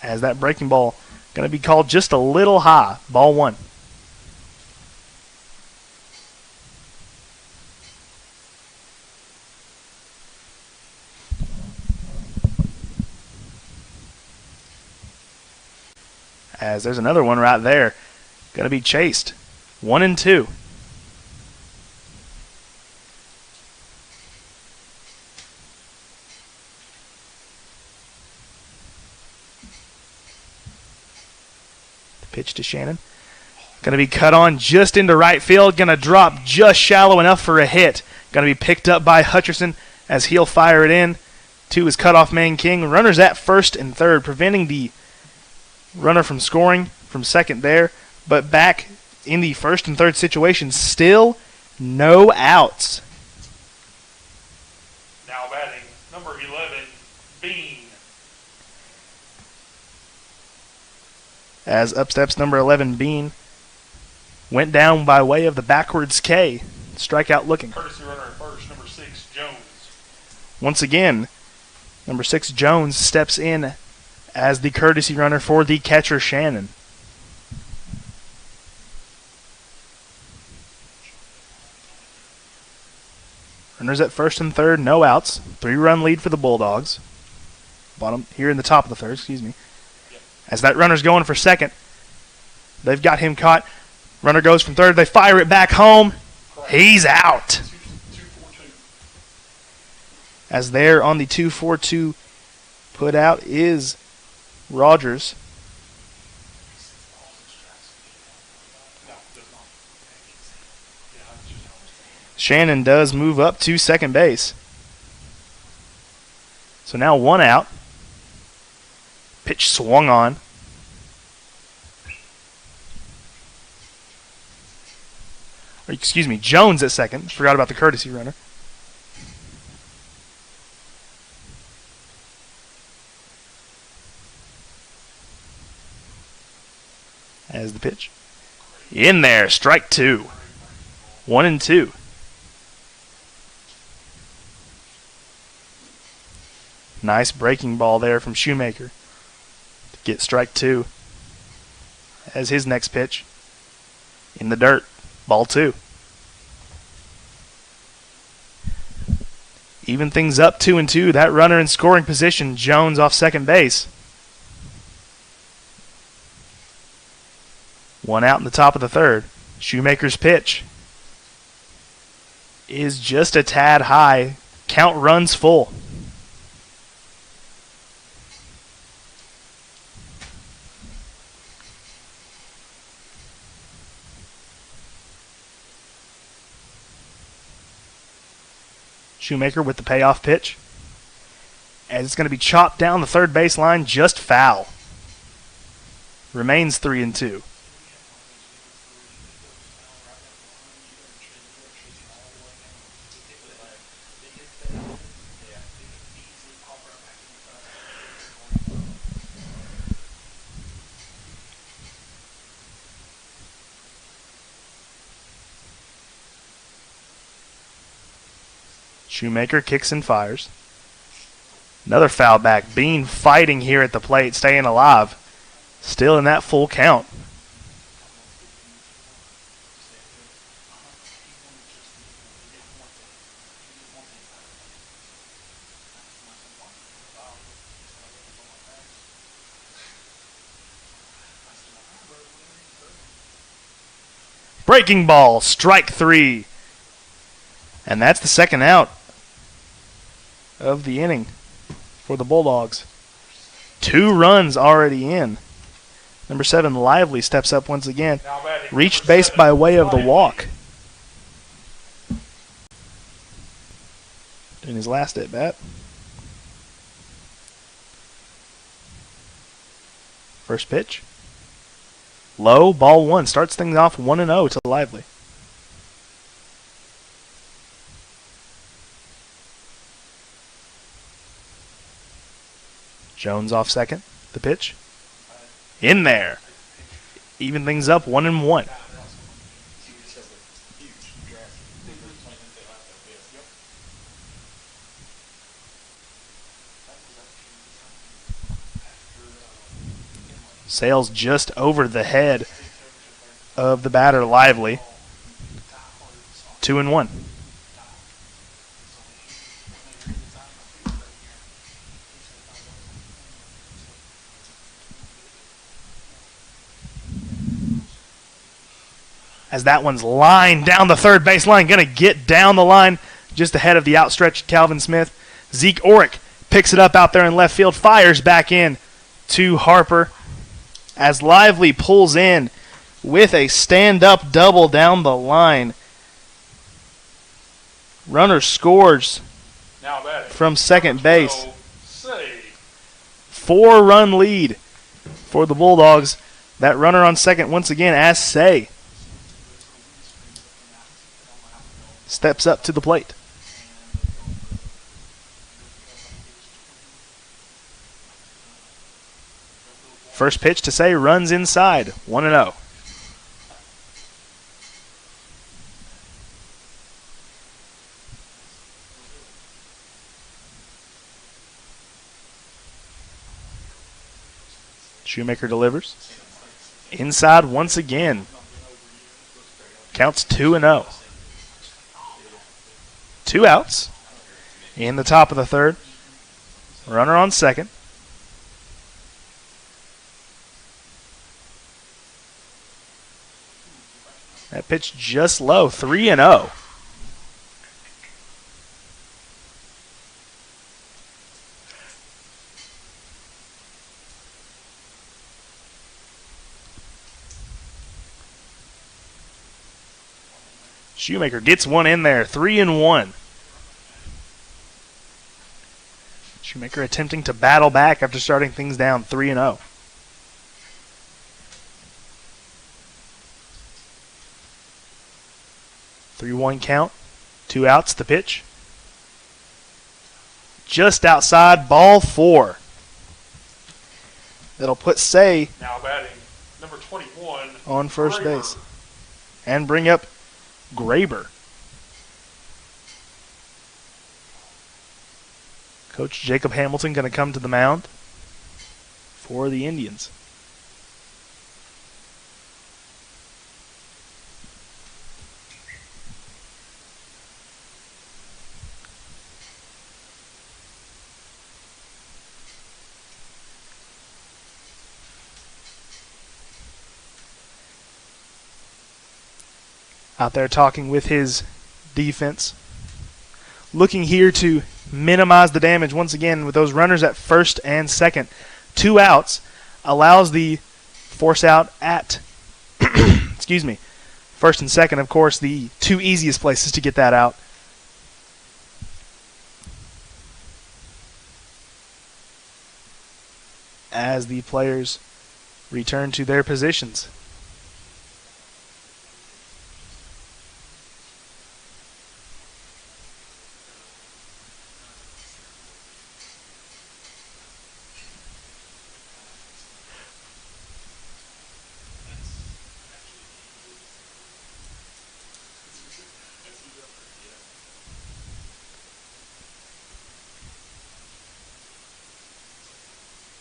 As that breaking ball going to be called just a little high. Ball 1. As there's another one right there. Going to be chased. 1-2. The pitch to Shannon. Going to be cut on just into right field. Going to drop just shallow enough for a hit. Going to be picked up by Hutcherson as he'll fire it in to his cutoff man King. Runners at first and third, preventing the runner from scoring from second there. But back in the first and third situation, still no outs. Now batting, number 11, Bean. As up steps number 11, Bean. Went down by way of the backwards K. Strikeout looking. Courtesy runner at first, number 6, Jones. Once again, number 6, Jones, steps in as the courtesy runner for the catcher, Shannon. Runners at first and third, no outs. 3-run lead for the Bulldogs. Bottom here in the top of the third, excuse me. As that runner's going for second, they've got him caught. Runner goes from third. They fire it back home. He's out. As there on the 2-4-2 put out is Rogers. Shannon does move up to second base. So now 1 out. Pitch swung on. Or, excuse me, Jones at second. Forgot about the courtesy runner. As the pitch. In there, strike 2. 1-2. Nice breaking ball there from Shoemaker to get strike 2 as his next pitch. In the dirt, ball 2. Even things up 2-2. That runner in scoring position, Jones off second base. 1 out in the top of the third. Shoemaker's pitch is just a tad high. Count runs full. Shoemaker with the payoff pitch. And it's going to be chopped down the third base line, just foul. Remains 3-2. Shoemaker kicks and fires. Another foul back. Bean fighting here at the plate, staying alive. Still in that full count. Breaking ball, strike 3. And that's the second out of the inning for the Bulldogs. 2 runs already in. Number 7, Lively, steps up once again. Reached base by way of the walk. In his last at bat. First pitch. Low, ball one. Starts things off 1-0 to Lively. Jones off second. The pitch. In there. Even things up 1-1. Sails just over the head of the batter, Lively. 2-1. As that one's lined down the third base line, going to get down the line just ahead of the outstretched Calvin Smith. Zeke Orick picks it up out there in left field, fires back in to Harper as Lively pulls in with a stand-up double down the line. Runner scores from second base. 4-run lead for the Bulldogs. That runner on second once again as Say steps up to the plate. First pitch to Say runs inside, 1-0. Shoemaker delivers. Inside once again. Counts 2-0. 2 outs in the top of the third. Runner on second. That pitch just low, 3-0. Shoemaker gets one in there, 3-1. Shoemaker attempting to battle back after starting things down 3-0. Three-one count, 2 outs. The pitch. Just outside, ball 4. That'll put Say now batting number 21 on first base and bring up Graber. Coach Jacob Hamilton going to come to the mound for the Indians. Out there talking with his defense. Looking here to minimize the damage once again with those runners at first and second. 2 outs allows the force out at excuse me, first and second. Of course, the 2 easiest places to get that out. As the players return to their positions.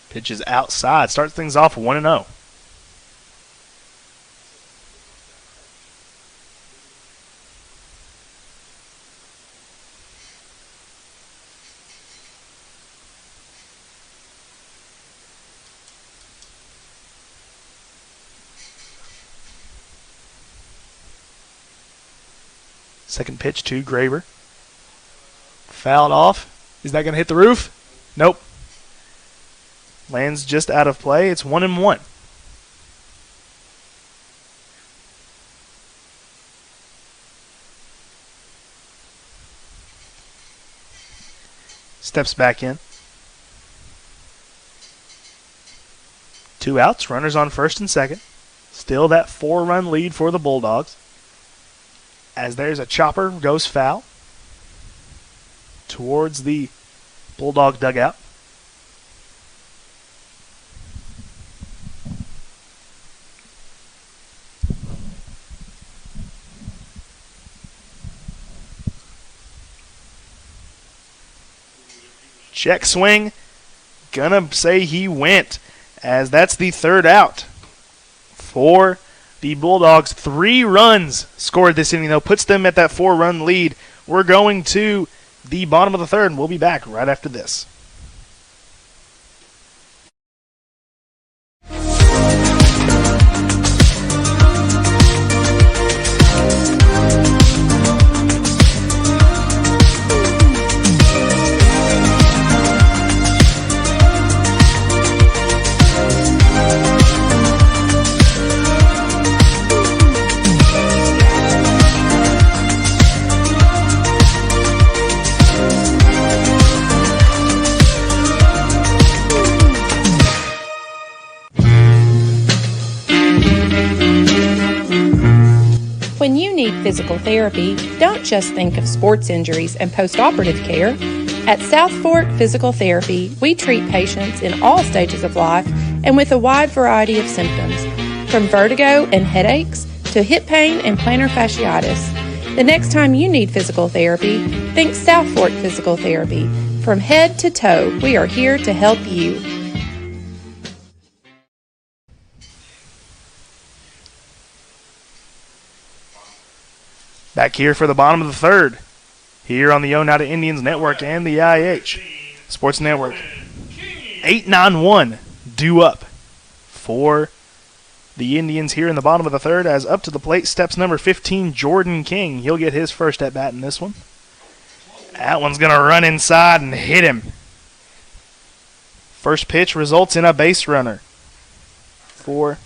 Pitch is outside. Starts things off 1-0. Second pitch to Graber. Fouled off. Is that going to hit the roof? Nope. Lands just out of play. It's 1-1. Steps back in. 2 outs. Runners on first and second. Still that 4-run lead for the Bulldogs. As there's a chopper, goes foul towards the Bulldog dugout. Check swing. Gonna say he went, as that's the third out for the Bulldogs. 3 runs scored this inning, though, puts them at that 4-run lead. We're going to the bottom of the third, and we'll be back right after this. When you need physical therapy, don't just think of sports injuries and post-operative care. At South Fork Physical Therapy, we treat patients in all stages of life and with a wide variety of symptoms, from vertigo and headaches to hip pain and plantar fasciitis. The next time you need physical therapy, think South Fork Physical Therapy. From head to toe, we are here to help you. Back here for the bottom of the third, here on the Oneida Indians Network and the IH Sports Network. 8-9-1 due up for the Indians here in the bottom of the third, as up to the plate steps number 15, Jordan King. He'll get his first at bat in this one. That one's going to run inside and hit him. First pitch results in a base runner for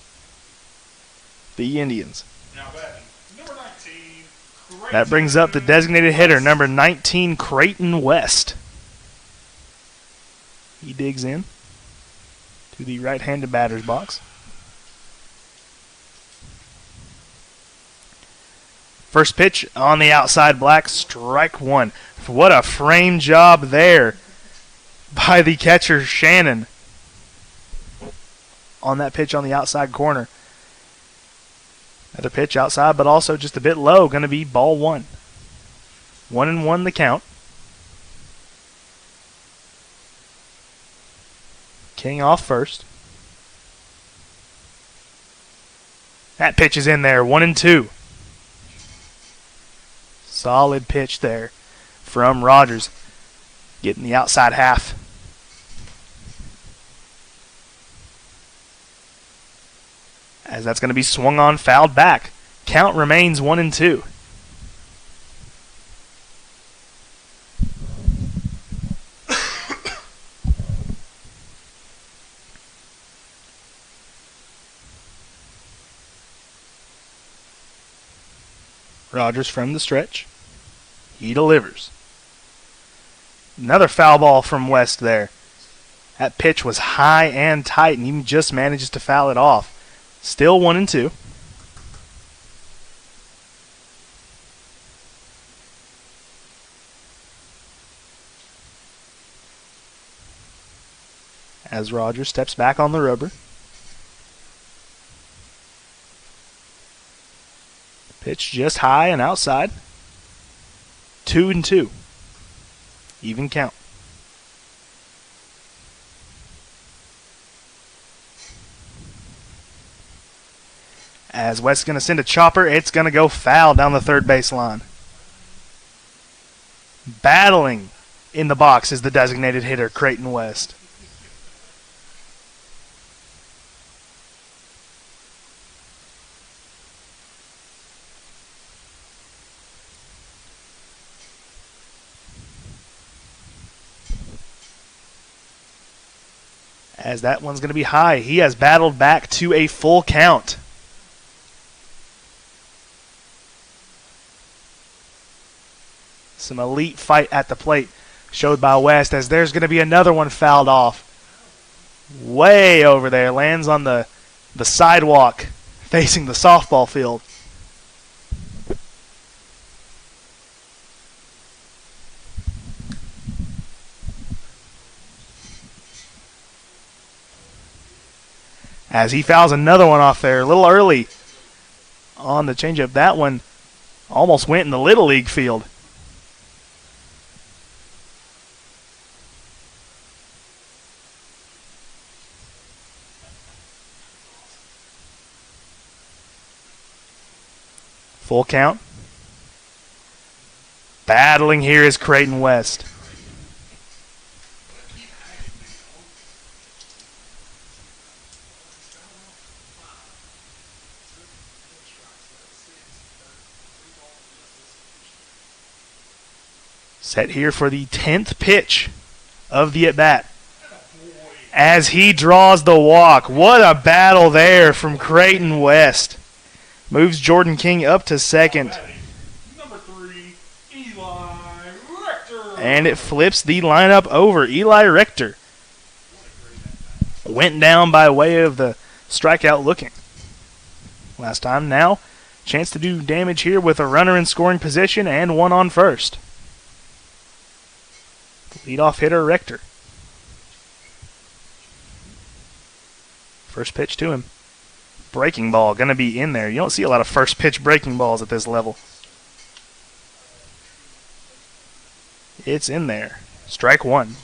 the Indians. That brings up the designated hitter, number 19, Creighton West. He digs in to the right-handed batter's box. First pitch on the outside, black, strike one. What a frame job there by the catcher, Shannon, on that pitch on the outside corner. Another pitch outside, but also just a bit low. Going to be ball 1. 1-1 the count. King off first. That pitch is in there. 1-2. Solid pitch there from Rogers. Getting the outside half. As that's going to be swung on, fouled back. Count remains 1-2. Rogers from the stretch. He delivers. Another foul ball from West there. That pitch was high and tight, and he just manages to foul it off. Still 1-2. As Rogers steps back on the rubber. Pitch just high and outside. 2-2. Even count. As West's going to send a chopper, it's going to go foul down the third base line. Battling in the box is the designated hitter, Creighton West. As that one's going to be high. He has battled back to a full count. Some elite fight at the plate showed by West, as there's going to be another one fouled off. Way over there. Lands on the sidewalk facing the softball field. As he fouls another one off there, a little early on the changeup. That one almost went in the Little League field. Full count. Battling here is Creighton West. Set here for the 10th pitch of the at-bat. As he draws the walk. What a battle there from Creighton West. Moves Jordan King up to second. Number 3, Eli Rector. And it flips the lineup over. Eli Rector went down by way of the strikeout looking last time. Now, chance to do damage here with a runner in scoring position and one on first. Leadoff hitter Rector. First pitch to him. Breaking ball going to be in there. You don't see a lot of first pitch breaking balls at this level. It's in there. Strike one.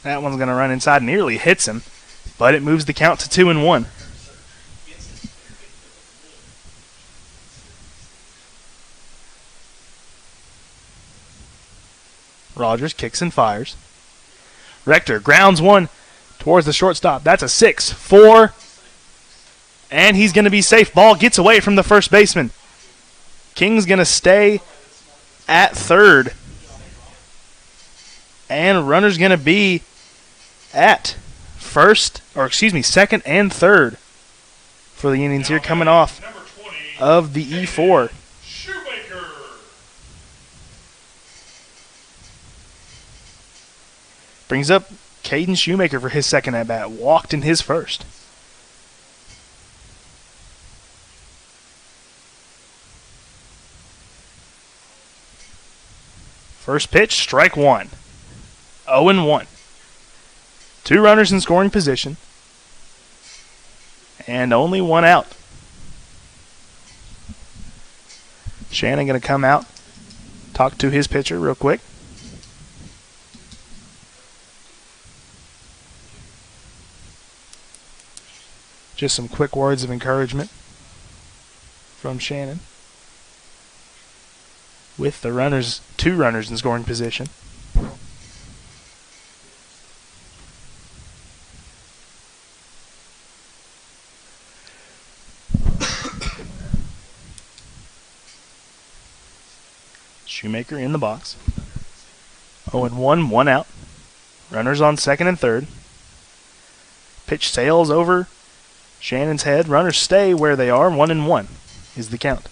That one's going to run inside, nearly hits him, but it moves the count to 2-1. Rogers kicks and fires. Rector grounds one towards the shortstop. That's a 6-4, and he's going to be safe. Ball gets away from the first baseman. King's going to stay at third, and runner's going to be at second and third for the Indians here, coming off of the E4. Shoemaker. Brings up Caden Shoemaker for his second at bat. Walked in his first. First pitch, strike one. 0-1. 2 runners in scoring position. And only one out. Shannon going to come out, talk to his pitcher real quick. Just some quick words of encouragement from Shannon. With the runners, 2 runners in scoring position. Shoemaker in the box. 0-1, 1 out. Runners on second and third. Pitch sails over Shannon's head. Runners stay where they are. 1-1 is the count.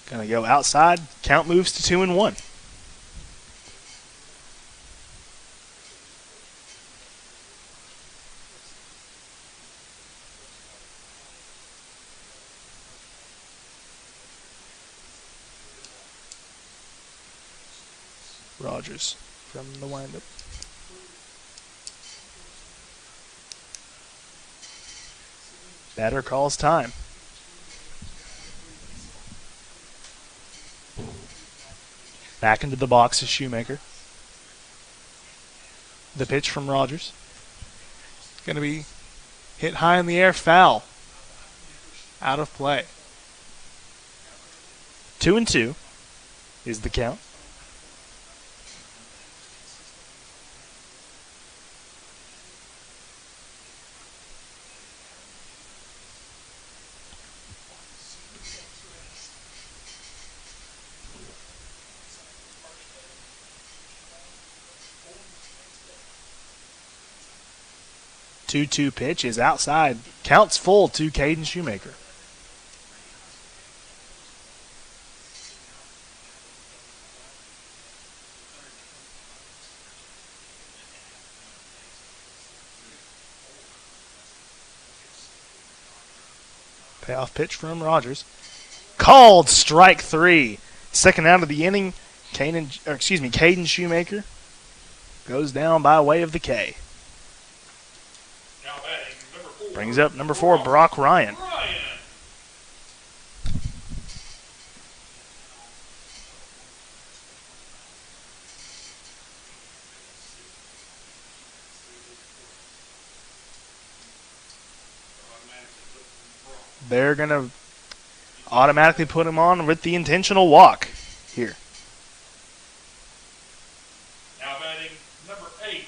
Gonna go outside. Count moves to 2-1. Rogers from the windup. Batter calls time. Back into the box is Shoemaker. The pitch from Rogers. Going to be hit high in the air, foul. Out of play. 2-2 is the count. 2-2 pitch is outside. Counts full to Caden Shoemaker. Payoff pitch from Rogers. Called strike 3. Second out of the inning. Caden Shoemaker goes down by way of the K. Brings up number 4, Brock Ryan. They're going to automatically put him on with the intentional walk here. Now batting number 8,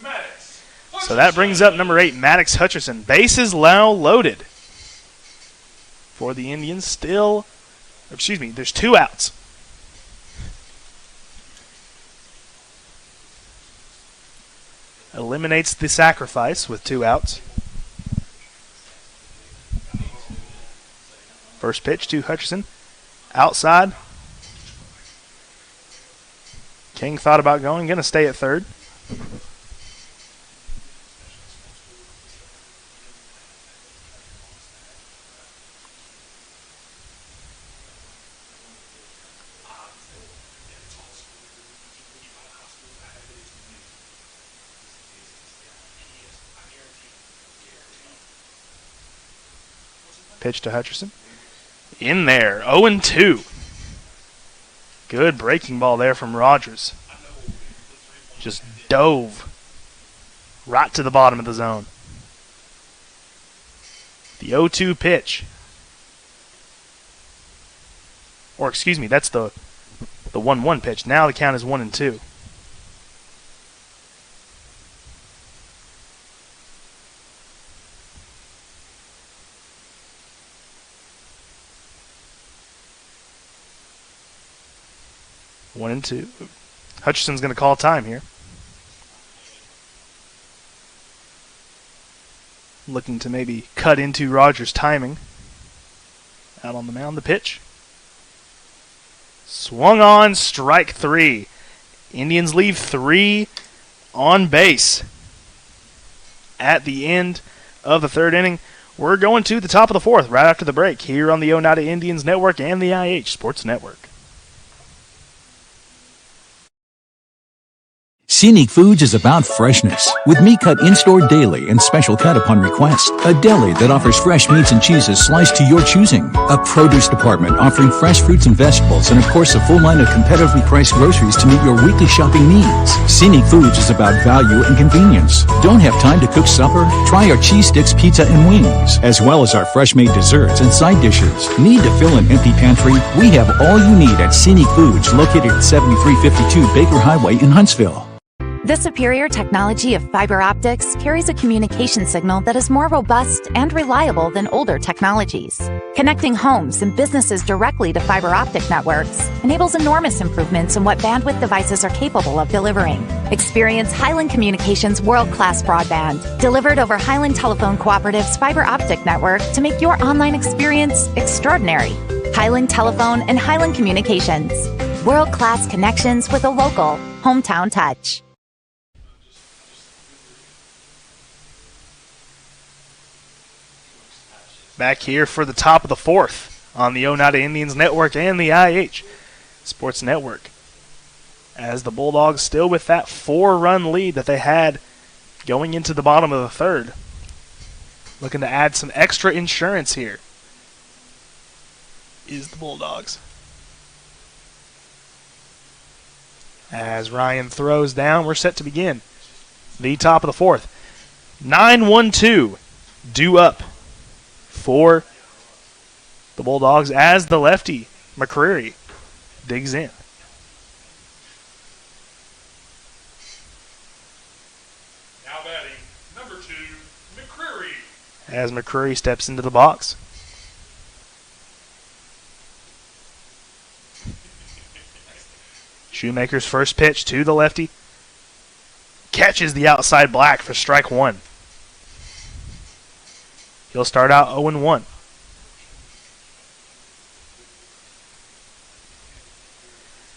Maddox. So that brings up number 8, Maddox Hutcherson. Bases now loaded for the Indians. There's 2 outs. Eliminates the sacrifice with 2 outs. First pitch to Hutcherson. Outside. King thought about going. Going to stay at third. Pitch to Hutcherson. In there, 0-2. Good breaking ball there from Rogers. Just dove right to the bottom of the zone. The 0-2 pitch. Or excuse me, that's the 1-1 pitch. Now the count is 1-2. One and two. Hutcherson's going to call time here. Looking to maybe cut into Rogers' timing. Out on the mound, the pitch. Swung on, strike 3. Indians leave 3 on base. At the end of the third inning, we're going to the top of the fourth right after the break here on the Oneida Indians Network and the IH Sports Network. Scenic Foods is about freshness, with meat cut in-store daily and special cut upon request. A deli that offers fresh meats and cheeses sliced to your choosing. A produce department offering fresh fruits and vegetables, and of course a full line of competitively priced groceries to meet your weekly shopping needs. Scenic Foods is about value and convenience. Don't have time to cook supper? Try our cheese sticks, pizza, and wings, as well as our fresh-made desserts and side dishes. Need to fill an empty pantry? We have all you need at Scenic Foods, located at 7352 Baker Highway in Huntsville. The superior technology of fiber optics carries a communication signal that is more robust and reliable than older technologies. Connecting homes and businesses directly to fiber optic networks enables enormous improvements in what bandwidth devices are capable of delivering. Experience Highland Communications world-class broadband, delivered over Highland Telephone Cooperative's fiber optic network to make your online experience extraordinary. Highland Telephone and Highland Communications. World-class connections with a local, hometown touch. Back here for the top of the fourth on the Oneida Indians Network and the IH Sports Network. As the Bulldogs still with that 4-run lead that they had going into the bottom of the third. Looking to add some extra insurance here is the Bulldogs. As Ryan throws down, we're set to begin the top of the fourth. 9-1-2 due up for the Bulldogs as the lefty, McCreary, digs in. Now batting, number 2, McCreary. As McCreary steps into the box. Shoemaker's first pitch to the lefty. Catches the outside black for strike 1. He'll start out 0-1.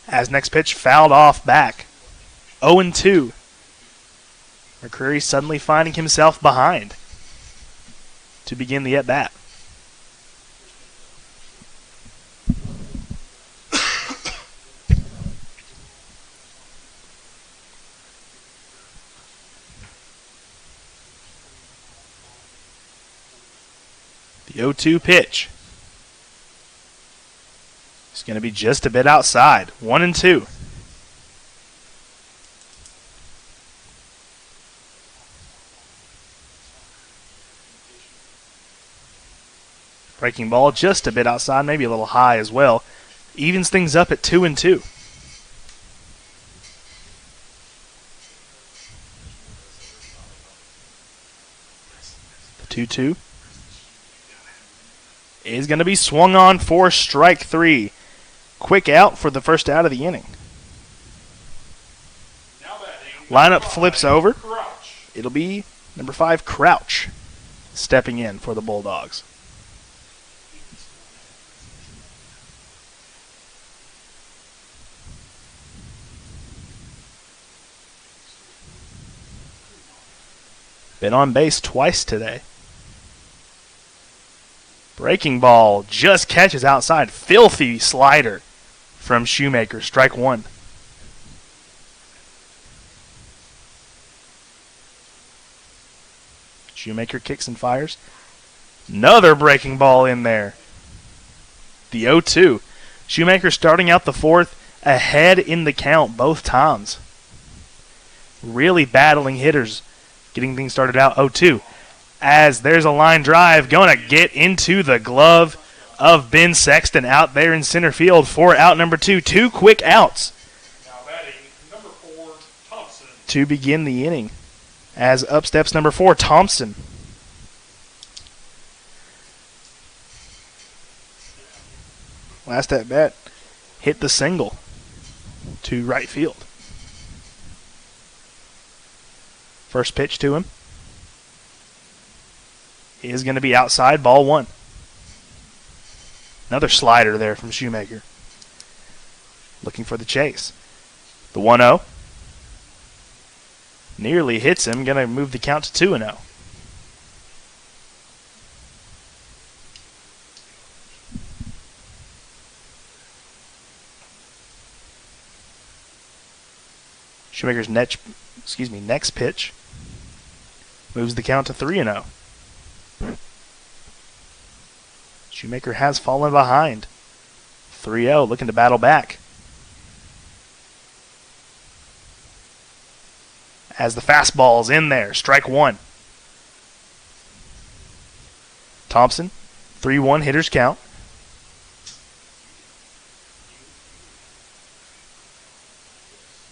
As next pitch fouled off back. 0-2. McCreary suddenly finding himself behind to begin the at-bat. The 0-2 pitch. It's going to be just a bit outside. 1-2. Breaking ball just a bit outside, maybe a little high as well. Evens things up at 2-2. The 2-2 is going to be swung on for strike 3. Quick out for the first out of the inning. Lineup flips over. It'll be number 5, Crouch, stepping in for the Bulldogs. Been on base twice today. Breaking ball just catches outside. Filthy slider from Shoemaker. Strike 1. Shoemaker kicks and fires. Another breaking ball in there. The 0-2. Shoemaker starting out the fourth ahead in the count both times. Really battling hitters. Getting things started out 0-2. As there's a line drive going to get into the glove of Ben Sexton out there in center field for out number 2. 2 quick outs Now batting number 4, Thompson. to begin the inning. As up steps number 4, Thompson. Last at bat, hit the single to right field. First pitch to him is going to be outside, ball 1. Another slider there from Shoemaker. Looking for the chase. The 1-0. Nearly hits him, going to move the count to 2-0. Shoemaker's next pitch moves the count to 3-0. Shoemaker has fallen behind. 3-0, looking to battle back. As the fastball's in there, strike 1. Thompson, 3-1 hitters count.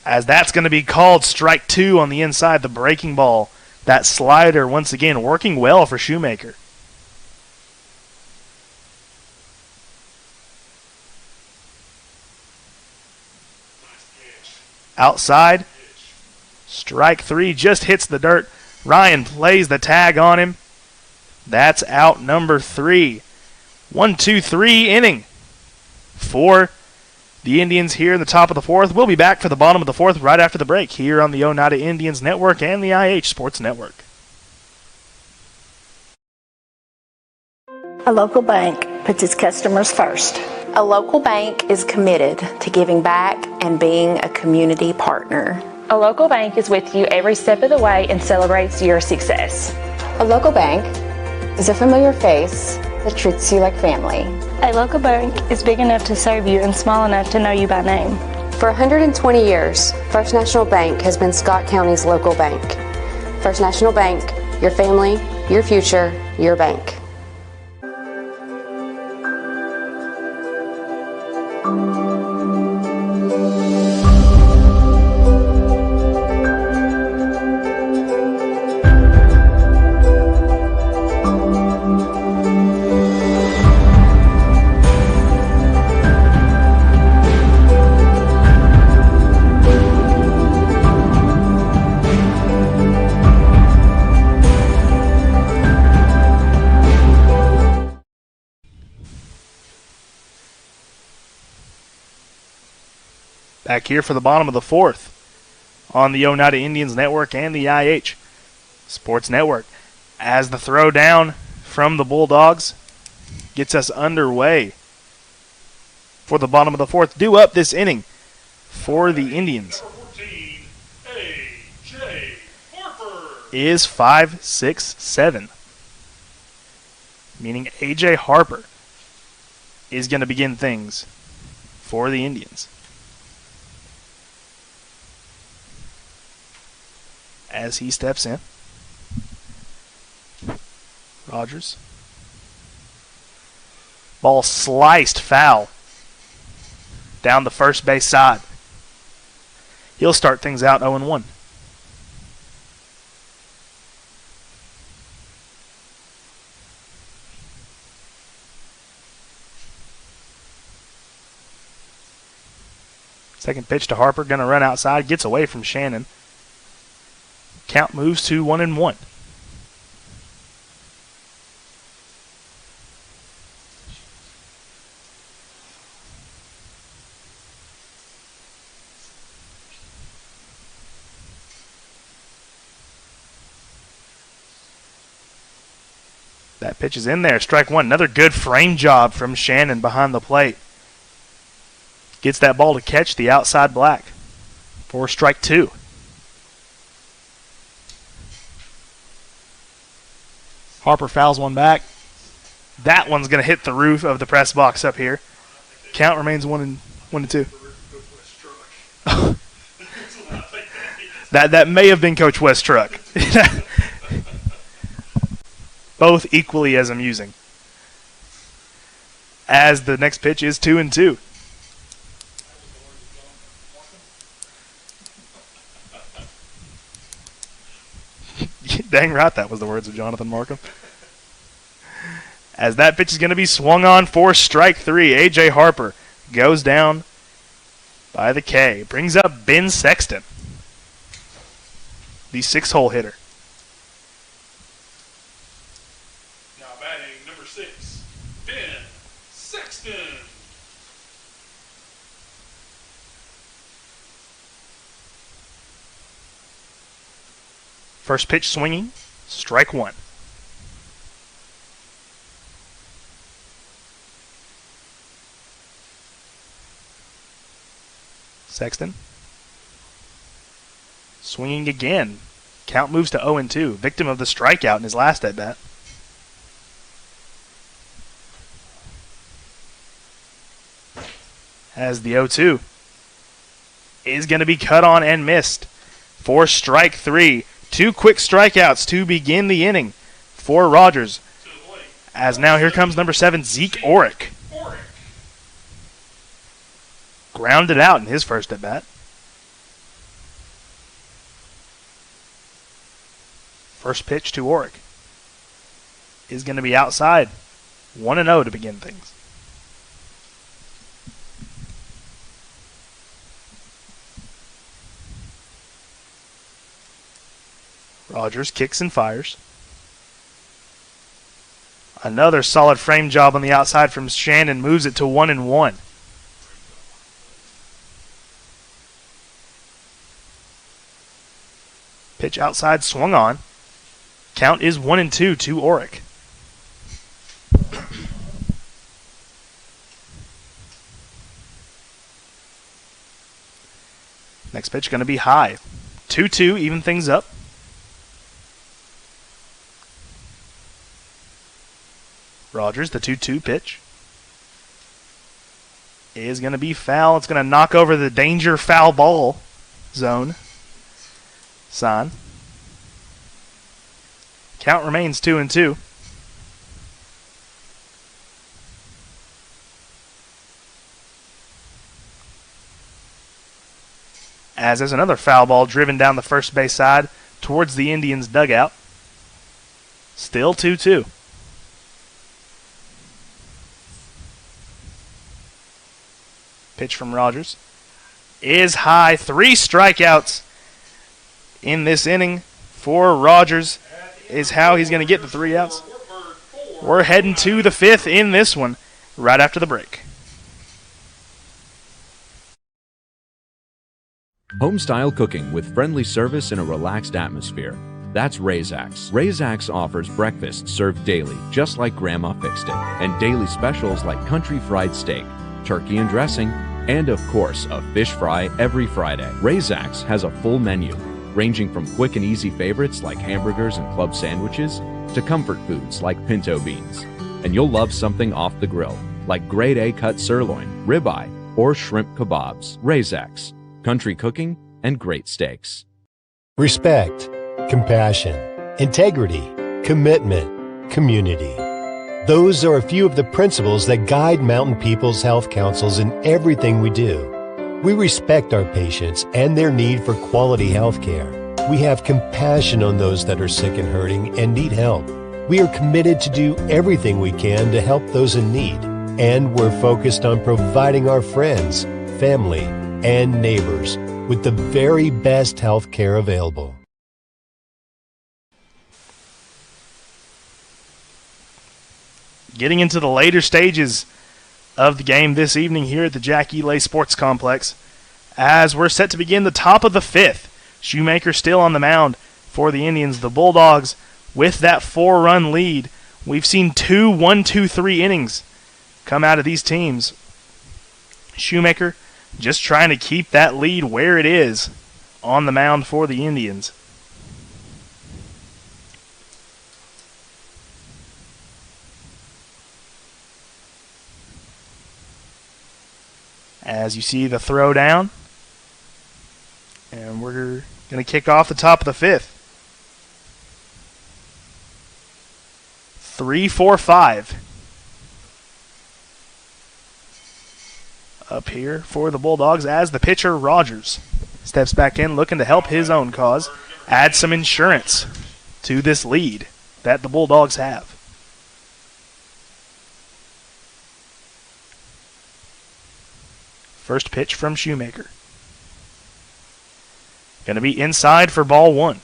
As that's going to be called strike 2 on the inside, the breaking ball. That slider, once again, working well for Shoemaker. Outside, strike 3, just hits the dirt. Ryan plays the tag on him. That's out number 3. 1-2-3 inning for the Indians here in the top of the 4th. We'll be back for the bottom of the 4th right after the break here on the Oneida Indians Network and the IH Sports Network. A local bank puts its customers first. A local bank is committed to giving back and being a community partner. A local bank is with you every step of the way and celebrates your success. A local bank is a familiar face that treats you like family. A local bank is big enough to serve you and small enough to know you by name. For 120 years, First National Bank has been Scott County's local bank. First National Bank, your family, your future, your bank. Back here for the bottom of the fourth on the Oneida Indians Network and the IH Sports Network. As the throw down from the Bulldogs gets us underway for the bottom of the fourth. Due up this inning for the Indians is 5-6-7, meaning A.J. Harper is going to begin things for the Indians. As he steps in, Rogers. Ball sliced foul down the first base side. He'll start things out 0-1. Second pitch to Harper, going to run outside, gets away from Shannon. Count moves to 1-1. That pitch is in there. Strike one. Another good frame job from Shannon behind the plate. Gets that ball to catch the outside black for strike two. Harper fouls one back. That one's going to hit the roof of the press box up here. Count remains 1-2. That may have been Coach West's truck. Both equally as amusing. As the next pitch is 2-2. Dang right, that was the words of Jonathan Markham. As that pitch is going to be swung on for strike three. A.J. Harper goes down by the K. Brings up Ben Sexton, the six-hole hitter. Now batting number 6, Ben Sexton. First pitch swinging, strike one. Sexton swinging again. Count moves to 0-2. Victim of the strikeout in his last at-bat. As the 0-2 is going to be cut on and missed for strike three. Two quick strikeouts to begin the inning for Rogers. As now here comes number 7, Zeke Orick. Grounded out in his first at-bat. First pitch to Orick is going to be outside. 1-0 to begin things. Rogers kicks and fires. Another solid frame job on the outside from Shannon moves it to 1-1. Pitch outside swung on. Count is 1-2 to Orick. Next pitch going to be high. 2-2, even things up. Rogers, the 2-2 pitch, is going to be foul. It's going to knock over the danger foul ball zone sign. Count remains 2-2. As there's another foul ball driven down the first base side towards the Indians' dugout. Still 2-2. Pitch from Rogers is high. 3 strikeouts in this inning for Rogers is how he's going to get the 3 outs. We're heading to the 5th in this one right after the break. Home-style cooking with friendly service in a relaxed atmosphere. That's Razax. Razax offers breakfast served daily, just like Grandma fixed it, and daily specials like country fried steak, turkey and dressing, and of course, a fish fry every Friday. Razax has a full menu, ranging from quick and easy favorites like hamburgers and club sandwiches to comfort foods like pinto beans. And you'll love something off the grill, like grade A cut sirloin, ribeye, or shrimp kebabs. Razax. Country cooking and great steaks. Respect, compassion, integrity, commitment, community. Those are a few of the principles that guide Mountain People's Health Councils in everything we do. We respect our patients and their need for quality health care. We have compassion on those that are sick and hurting and need help. We are committed to do everything we can to help those in need. And we're focused on providing our friends, family, and neighbors with the very best health care available. Getting into the later stages of the game this evening here at the Jack Elay Sports Complex, as we're set to begin the top of the fifth. Shoemaker still on the mound for the Indians. The Bulldogs with that 4-run lead. We've seen 2 1-2-3 innings come out of these teams. Shoemaker just trying to keep that lead where it is on the mound for the Indians. As you see the throw down. And we're going to kick off the top of the fifth. 3-4-5. Up here for the Bulldogs as the pitcher, Rogers, steps back in looking to help his own cause, add some insurance to this lead that the Bulldogs have. First pitch from Shoemaker. Going to be inside for ball one.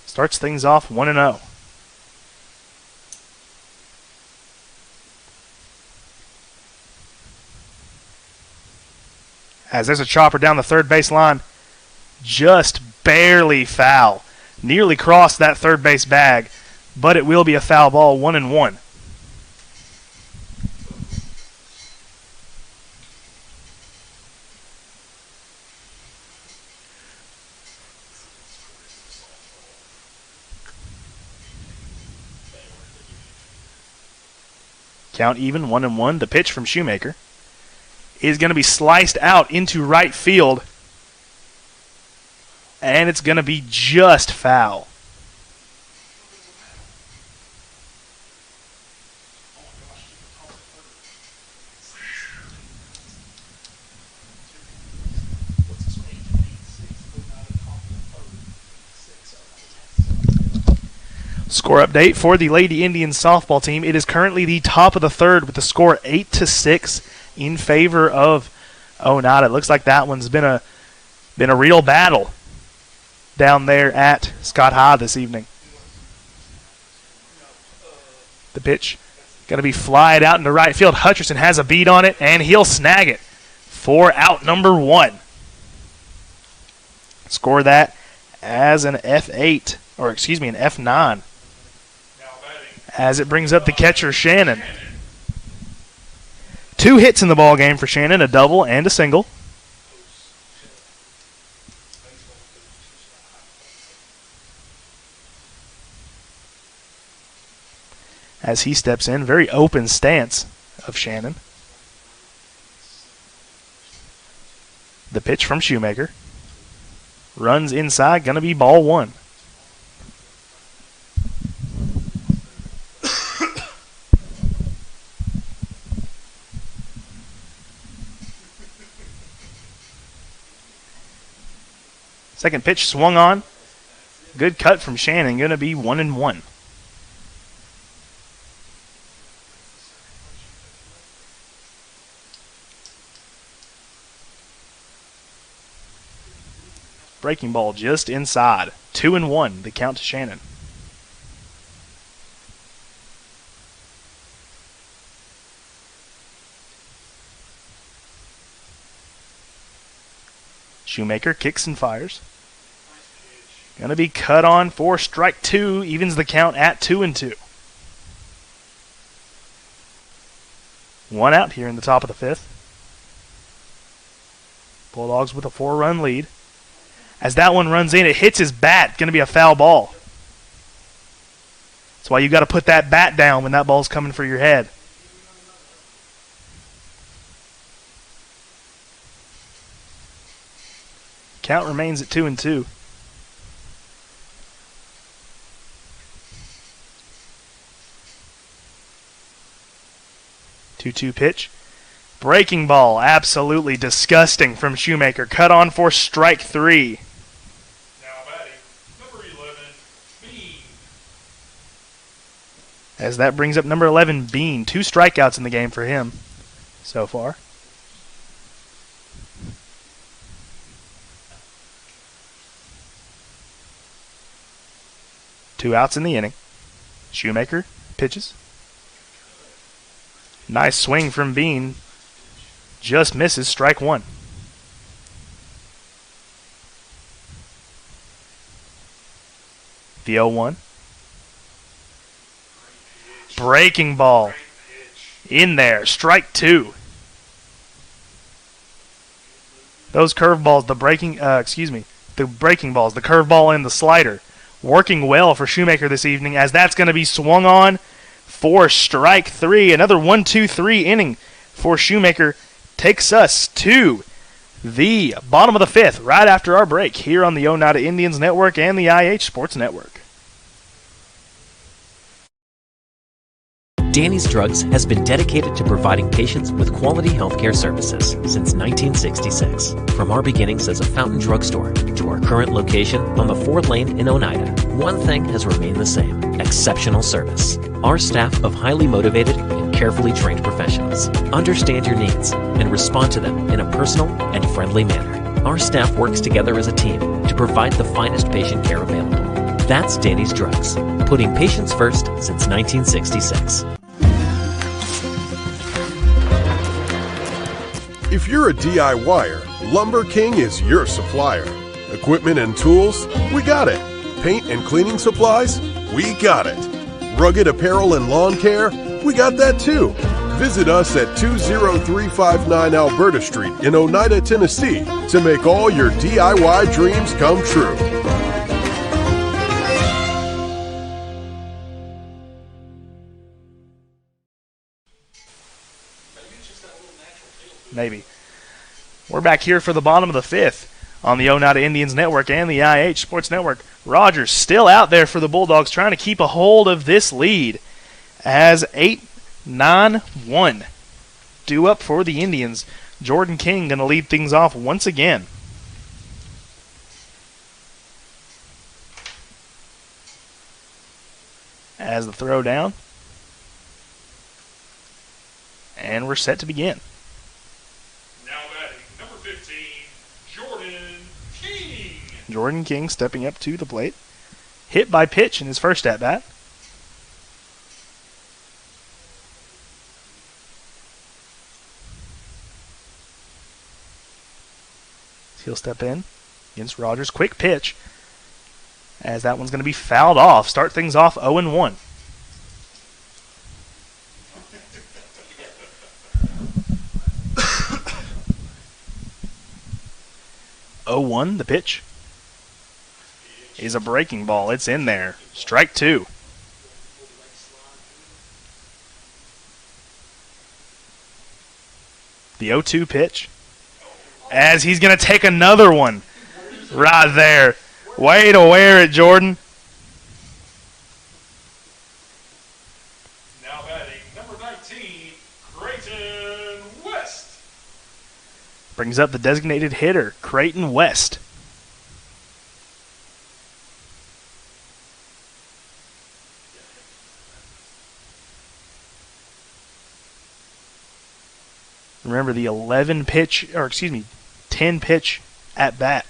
Starts things off 1-0. As there's a chopper down the third base line, just barely foul. Nearly crossed that third base bag, but it will be a foul ball, 1-1. Count even, 1-1. The pitch from Shoemaker is going to be sliced out into right field, and it's going to be just foul. Score update for the Lady Indians softball team. It is currently the top of the third with the score 8-6 in favor of Oneida. It looks like that one's been a real battle down there at Scott High this evening. The pitch going to be flied out into right field. Hutcherson has a beat on it, and he'll snag it for out number one. Score that as an F8, or excuse me, an F9. As it brings up the catcher, Shannon. 2 hits in the ball game for Shannon, a double and a single. As he steps in, very open stance of Shannon. The pitch from Shoemaker. Runs inside, going to be ball one. Second pitch swung on. Good cut from Shannon. Going to be 1-1. Breaking ball just inside. 2-1. The count to Shannon. Shoemaker kicks and fires. Going to be cut on for strike 2, evens the count at 2-2. 1 out here in the top of the 5th. Bulldogs with a 4-run lead. As that one runs in, it hits his bat. Going to be a foul ball. That's why you got to put that bat down when that ball's coming for your head. Count remains at 2-2. Two-two pitch. Breaking ball, absolutely disgusting from Shoemaker. Cut on for strike 3. Now batting, number 11, Bean. As that brings up number 11, Bean. 2 strikeouts in the game for him so far. Two outs in the inning. Shoemaker pitches. Nice swing from Bean. Just misses strike 1. The 0-1. Breaking ball. In there. Strike 2. Those curveballs, the breaking balls, the curveball and the slider, working well for Shoemaker this evening, as that's going to be swung on for strike 3. Another 1-2-3 inning for Shoemaker takes us to the bottom of the 5th right after our break here on the Oneida Indians Network and the IH Sports Network. Danny's Drugs has been dedicated to providing patients with quality healthcare services since 1966. From our beginnings as a fountain drugstore to our current location on the 4th Lane in Oneida, one thing has remained the same: exceptional service. Our staff of highly motivated and carefully trained professionals understand your needs and respond to them in a personal and friendly manner. Our staff works together as a team to provide the finest patient care available. That's Danny's Drugs, putting patients first since 1966. If you're a DIYer, Lumber King is your supplier. Equipment and tools? We got it. Paint and cleaning supplies? We got it. Rugged apparel and lawn care? We got that too. Visit us at 20359 Alberta Street in Oneida, Tennessee to make all your DIY dreams come true. Maybe. We're back here for the bottom of the 5th on the Oneida Indians Network and the IH Sports Network. Rogers still out there for the Bulldogs, trying to keep a hold of this lead as 8-9-1 due up for the Indians. Jordan King going to lead things off once again. As the throw down. And we're set to begin. Jordan King stepping up to the plate. Hit by pitch in his first at-bat. He'll step in against Rogers. Quick pitch, as that one's going to be fouled off. Start things off 0-1. The pitch is a breaking ball. It's in there. Strike 2. The 0-2 pitch, as he's going to take another one right there. Way to wear it, Jordan. Now batting, number 19, Creighton West. Brings up the designated hitter, Creighton West. Remember the 10 pitch at bat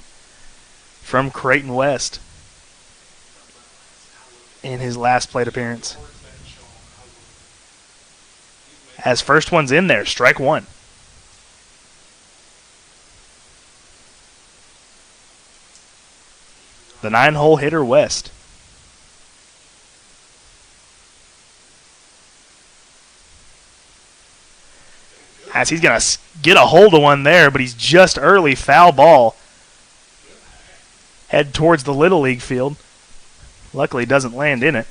from Creighton West in his last plate appearance. As first one's in there, strike 1. the 9-hole hitter West. As he's going to get a hold of one there, but he's just early. Foul ball. Head towards the Little League field. Luckily, doesn't land in it.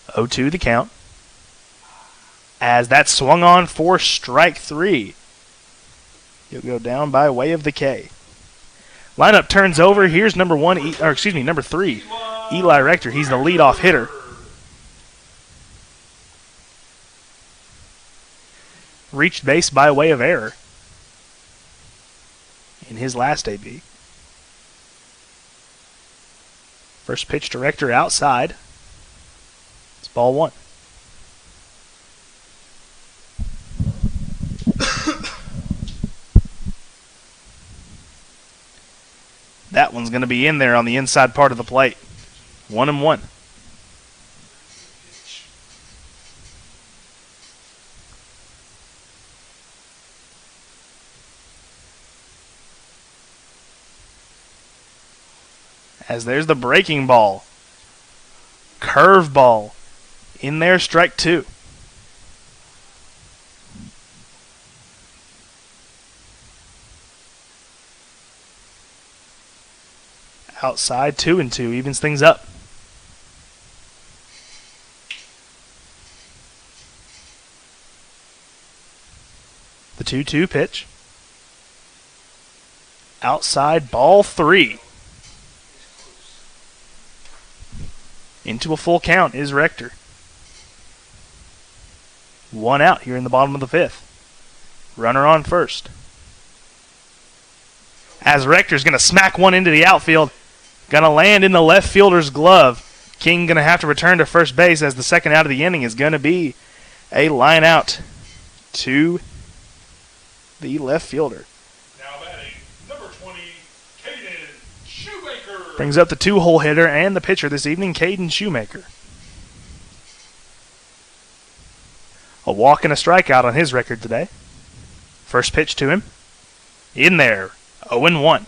(0-2) the count. As that swung on for strike 3. He'll go down by way of the K. Lineup turns over. Here's number 3, Eli Rector. He's the leadoff hitter. Reached base by way of error in his last AB. First pitch to Rector outside. It's ball 1. That one's going to be in there on the inside part of the plate. 1-1. As there's the breaking ball. Curve ball. In there, strike 2. Outside, 2-2, evens things up. The 2-2 pitch. Outside, ball 3. Into a full count is Rector. 1 out here in the bottom of the 5th. Runner on first. As Rector's going to smack one into the outfield. Going to land in the left fielder's glove. King going to have to return to first base as the second out of the inning is going to be a line out to the left fielder. Now batting, number 20, Caden Shoemaker. Brings up the 2-hole hitter and the pitcher this evening, Caden Shoemaker. A walk and a strikeout on his record today. First pitch to him. In there, 0-1.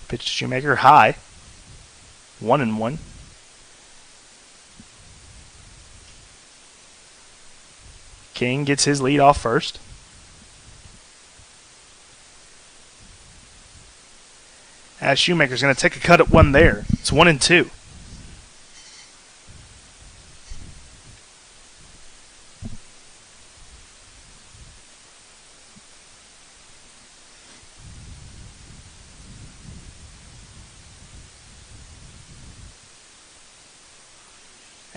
Pitch to Shoemaker, high. 1-1. King gets his lead off first. As Shoemaker's going to take a cut at one there. It's 1-2.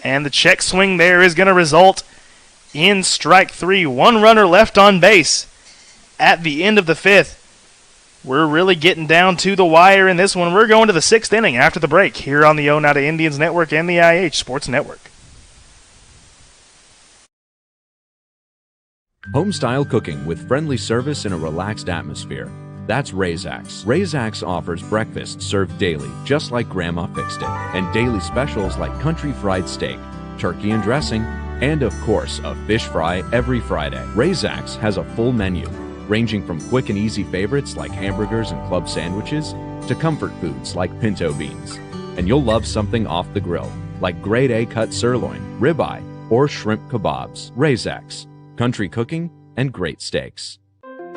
And the check swing there is going to result in strike 3. 1 runner left on base at the end of the 5th. We're really getting down to the wire in this one. We're going to the 6th inning after the break here on the Oneida Indians Network and the IH Sports Network. Homestyle cooking with friendly service in a relaxed atmosphere. That's Razak's. Razak's offers breakfast served daily, just like Grandma fixed it, and daily specials like country fried steak, turkey and dressing, and of course, a fish fry every Friday. Razak's has a full menu, ranging from quick and easy favorites like hamburgers and club sandwiches to comfort foods like pinto beans. And you'll love something off the grill, like grade A cut sirloin, ribeye, or shrimp kebabs. Razak's, country cooking and great steaks.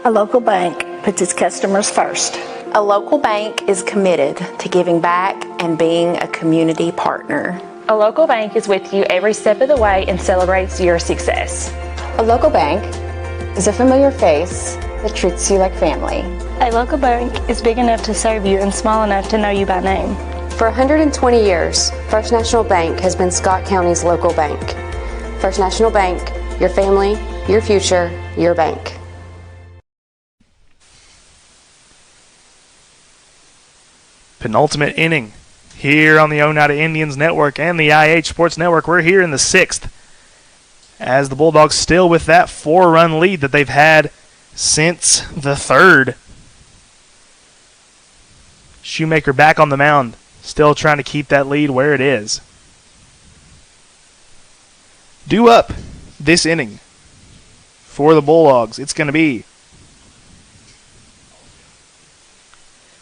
A local bank puts its customers first. A local bank is committed to giving back and being a community partner. A local bank is with you every step of the way and celebrates your success. A local bank is a familiar face that treats you like family. A local bank is big enough to serve you and small enough to know you by name. For 120 years, First National Bank has been Scott County's local bank. First National Bank, your family, your future, your bank. Penultimate inning here on the Oneida Indians Network and the IH Sports Network. We're here in the 6th as the Bulldogs still with that 4-run lead that they've had since the third. Shoemaker back on the mound, still trying to keep that lead where it is. Due up this inning for the Bulldogs, it's going to be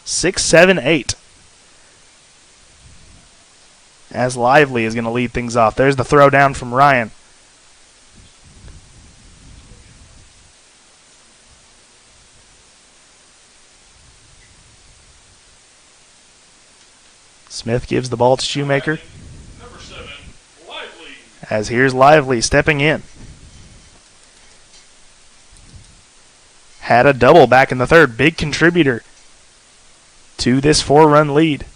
6, 7, 8. As Lively is going to lead things off. There's the throw down from Ryan. Smith gives the ball to Shoemaker. Number 7, Lively. As here's Lively stepping in. Had a double back in the third. Big contributor to this 4-run lead.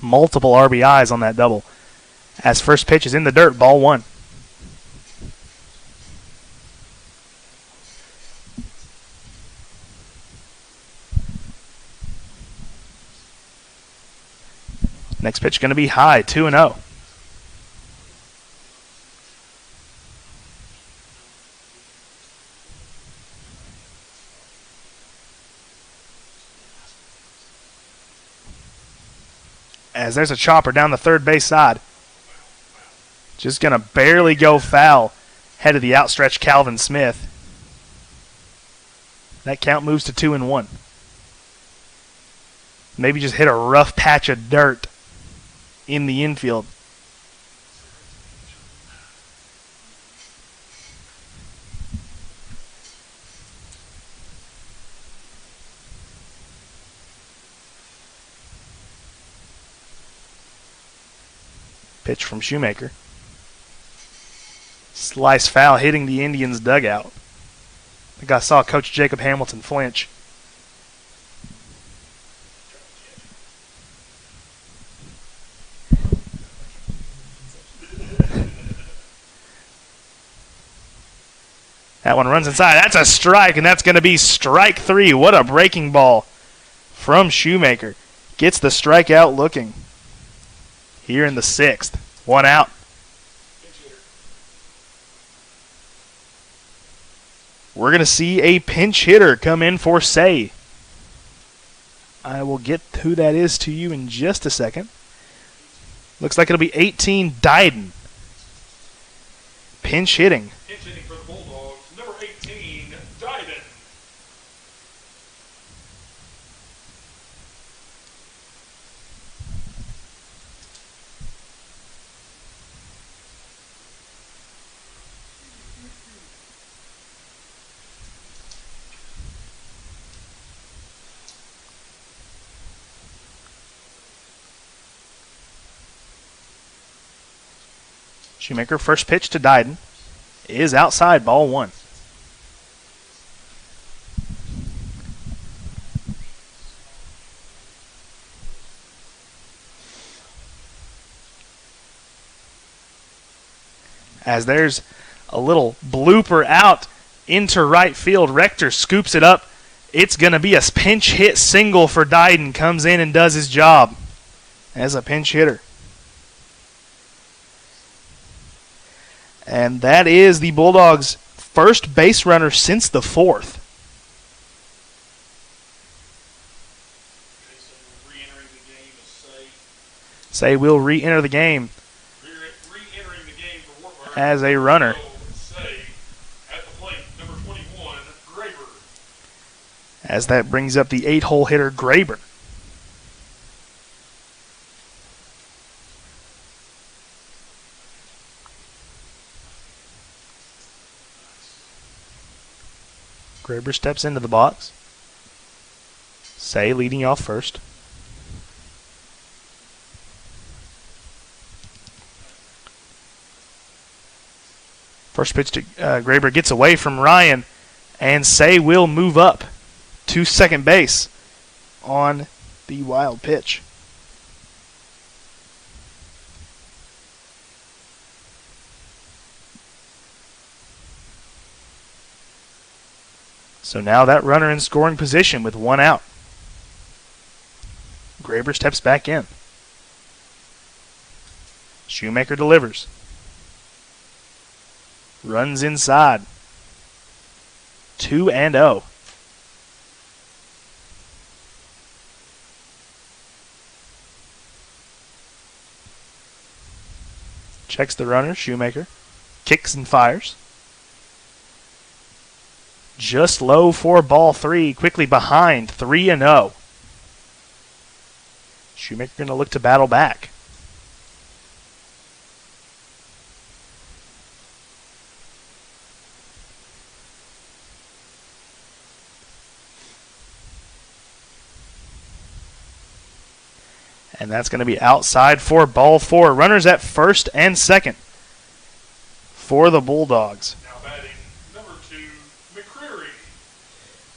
Multiple RBIs on that double. As first pitch is in the dirt, ball 1. Next pitch going to be high, 2-0. As there's a chopper down the third base side. Just going to barely go foul. Head of the outstretched Calvin Smith. That count moves to 2-1. Maybe just hit a rough patch of dirt in the infield. Pitch from Shoemaker. Slice foul hitting the Indians' dugout. I think I saw Coach Jacob Hamilton flinch. That one runs inside. That's a strike, and that's going to be strike 3. What a breaking ball from Shoemaker. Gets the strikeout looking. Here in the 6th. 1 out. We're going to see a pinch hitter come in for Say. I will get who that is to you in just a second. Looks like it'll be 18, Dyden. Pinch hitting. Pinch hitting for the Bulldogs, number 18, Dyden. Shoemaker, first pitch to Dyden is outside, ball 1. As there's a little blooper out into right field, Rector scoops it up. It's going to be a pinch hit single for Dyden. Comes in and does his job as a pinch hitter. And that is the Bulldogs' first base runner since the 4th. Say will re-enter the game as a runner. As that brings up the 8-hole hitter, Graber. Graber steps into the box. Say leading off first. First pitch to Graber gets away from Ryan, and Say will move up to second base on the wild pitch. So now that runner in scoring position with 1 out. Graber steps back in. Shoemaker delivers. Runs inside. 2-0. Checks the runner, Shoemaker. Kicks and fires. Just low for ball 3. Quickly behind. 3-0. Shoemaker going to look to battle back. And that's going to be outside for ball 4. Runners at first and second for the Bulldogs. Now batting number 2, McCreary.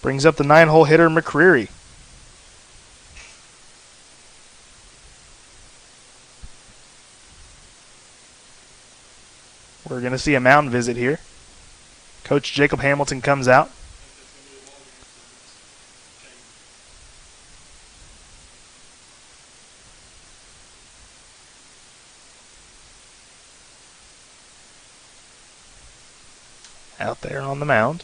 Brings up the 9-hole hitter, McCreary. We're going to see a mound visit here. Coach Jacob Hamilton comes out. Out there on the mound.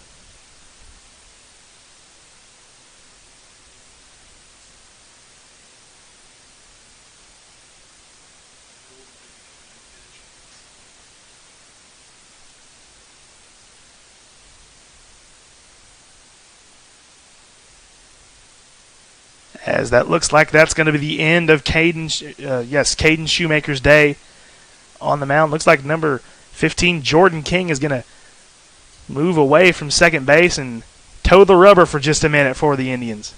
As that looks like that's going to be the end of Caden Shoemaker's day on the mound. Looks like number 15, Jordan King, is going to move away from second base and toe the rubber for just a minute for the Indians.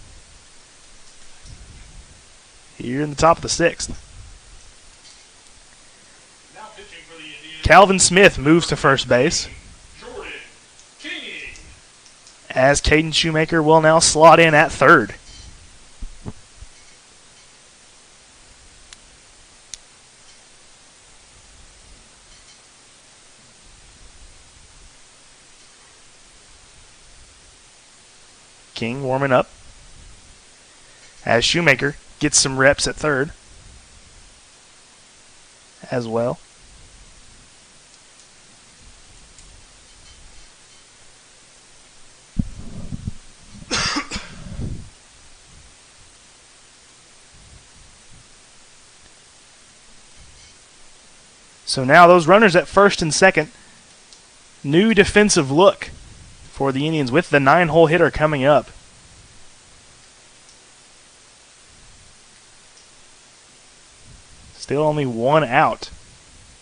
Here in the top of the 6th. Calvin Smith moves to first base. As Caden Shoemaker will now slot in at third. King warming up as Shoemaker gets some reps at third as well. So now those runners at first and second, new defensive look for the Indians with the 9-hole hitter coming up. Still only one out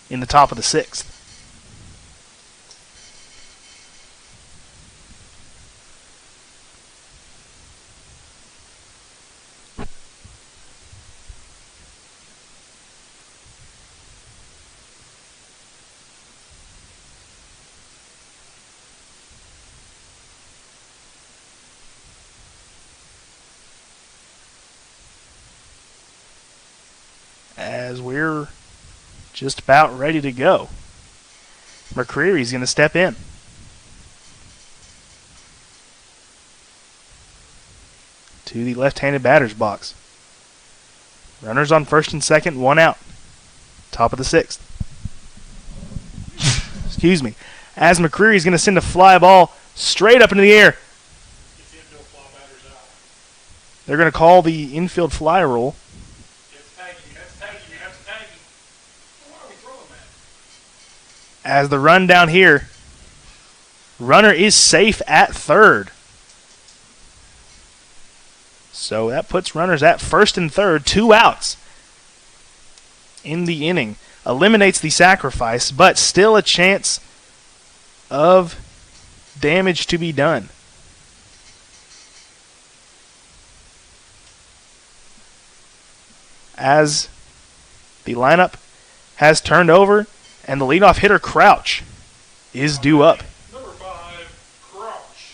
in the top of the 6th. As we're just about ready to go, McCreary's going to step in. To the left-handed batter's box. Runners on first and second, one out. Top of the 6th. Excuse me. As McCreary's going to send a fly ball straight up into the air. They're going to call the infield fly rule. As the run down here, runner is safe at third. So that puts runners at first and third, 2 outs in the inning. Eliminates the sacrifice, but still a chance of damage to be done. As the lineup has turned over, and the leadoff hitter, Crouch, is due up. Number 5, Crouch.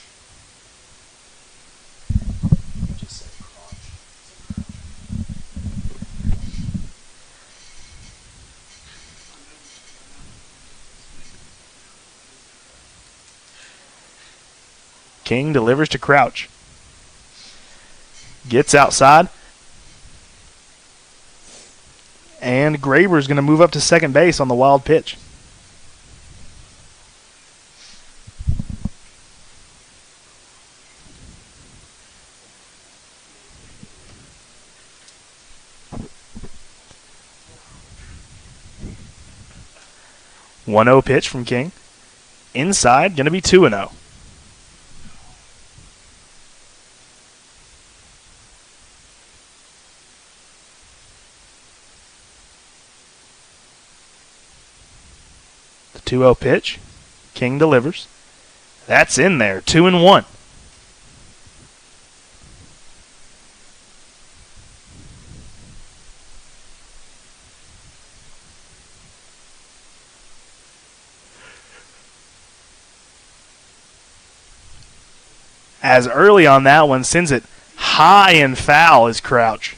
King delivers to Crouch. Gets outside. And Graber's going to move up to second base on the wild pitch. 1-0 pitch from King. Inside, going to be 2-0. The 2-0 pitch. King delivers. That's in there. 2-1. As early on that one sends it high and foul is Crouch.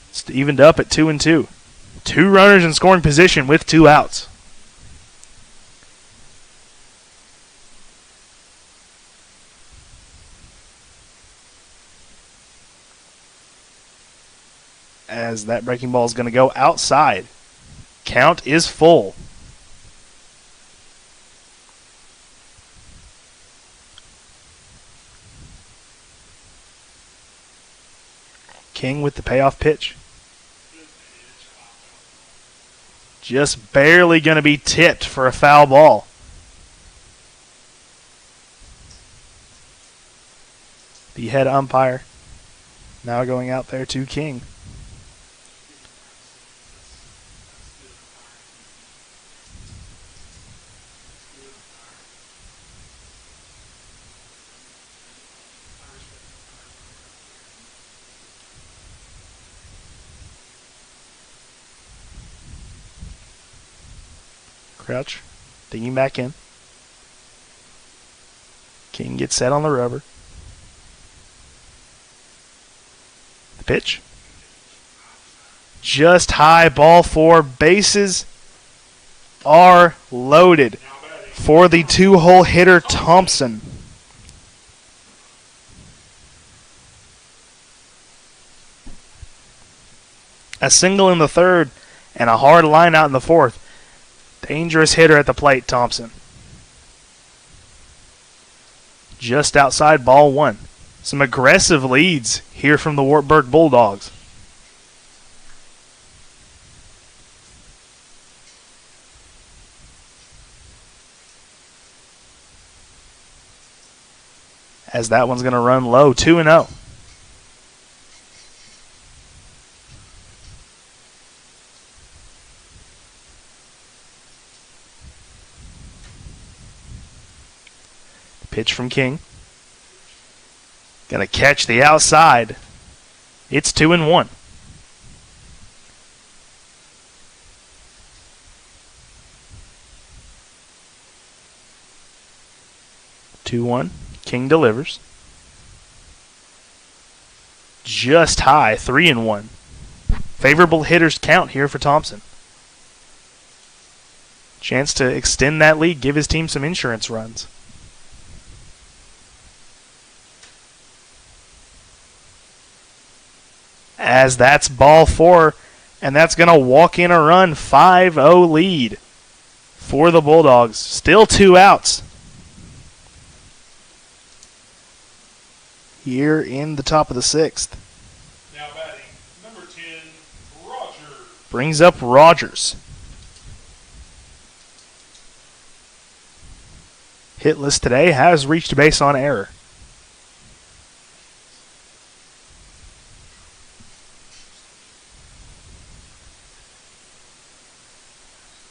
It's evened up at 2-2. 2 runners in scoring position with 2 outs. As that breaking ball is going to go outside. Count is full. King with the payoff pitch. Just barely going to be tipped for a foul ball. The head umpire now going out there to King. Crouch, digging back in. King gets set on the rubber. The pitch. Just high, ball 4. Bases are loaded for the 2-hole hitter Thompson. A single in the 3rd and a hard line out in the 4th. Dangerous hitter at the plate, Thompson. Just outside ball 1. Some aggressive leads here from the Wartburg Bulldogs. As that one's going to run low, 2-0. Pitch from King. Gonna catch the outside. It's 2-1. King delivers. Just high, 3-1. Favorable hitters count here for Thompson. Chance to extend that lead, give his team some insurance runs. As that's ball 4, and that's going to walk in a run. 5-0 lead for the Bulldogs. Still 2 outs here in the top of the 6th. Now batting, number 10, Rogers. Brings up Rogers. Hitless today, has reached base on error.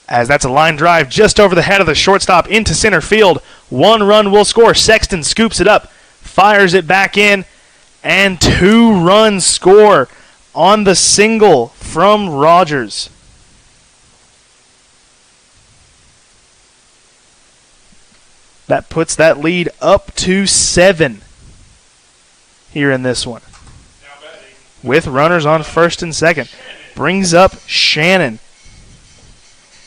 As that's a line drive just over the head of the shortstop into center field. 1 run will score. Sexton scoops it up, fires it back in, and 2 runs score on the single from Rogers. That puts that lead up to 7 here in this one. With runners on first and second. Brings up Shannon.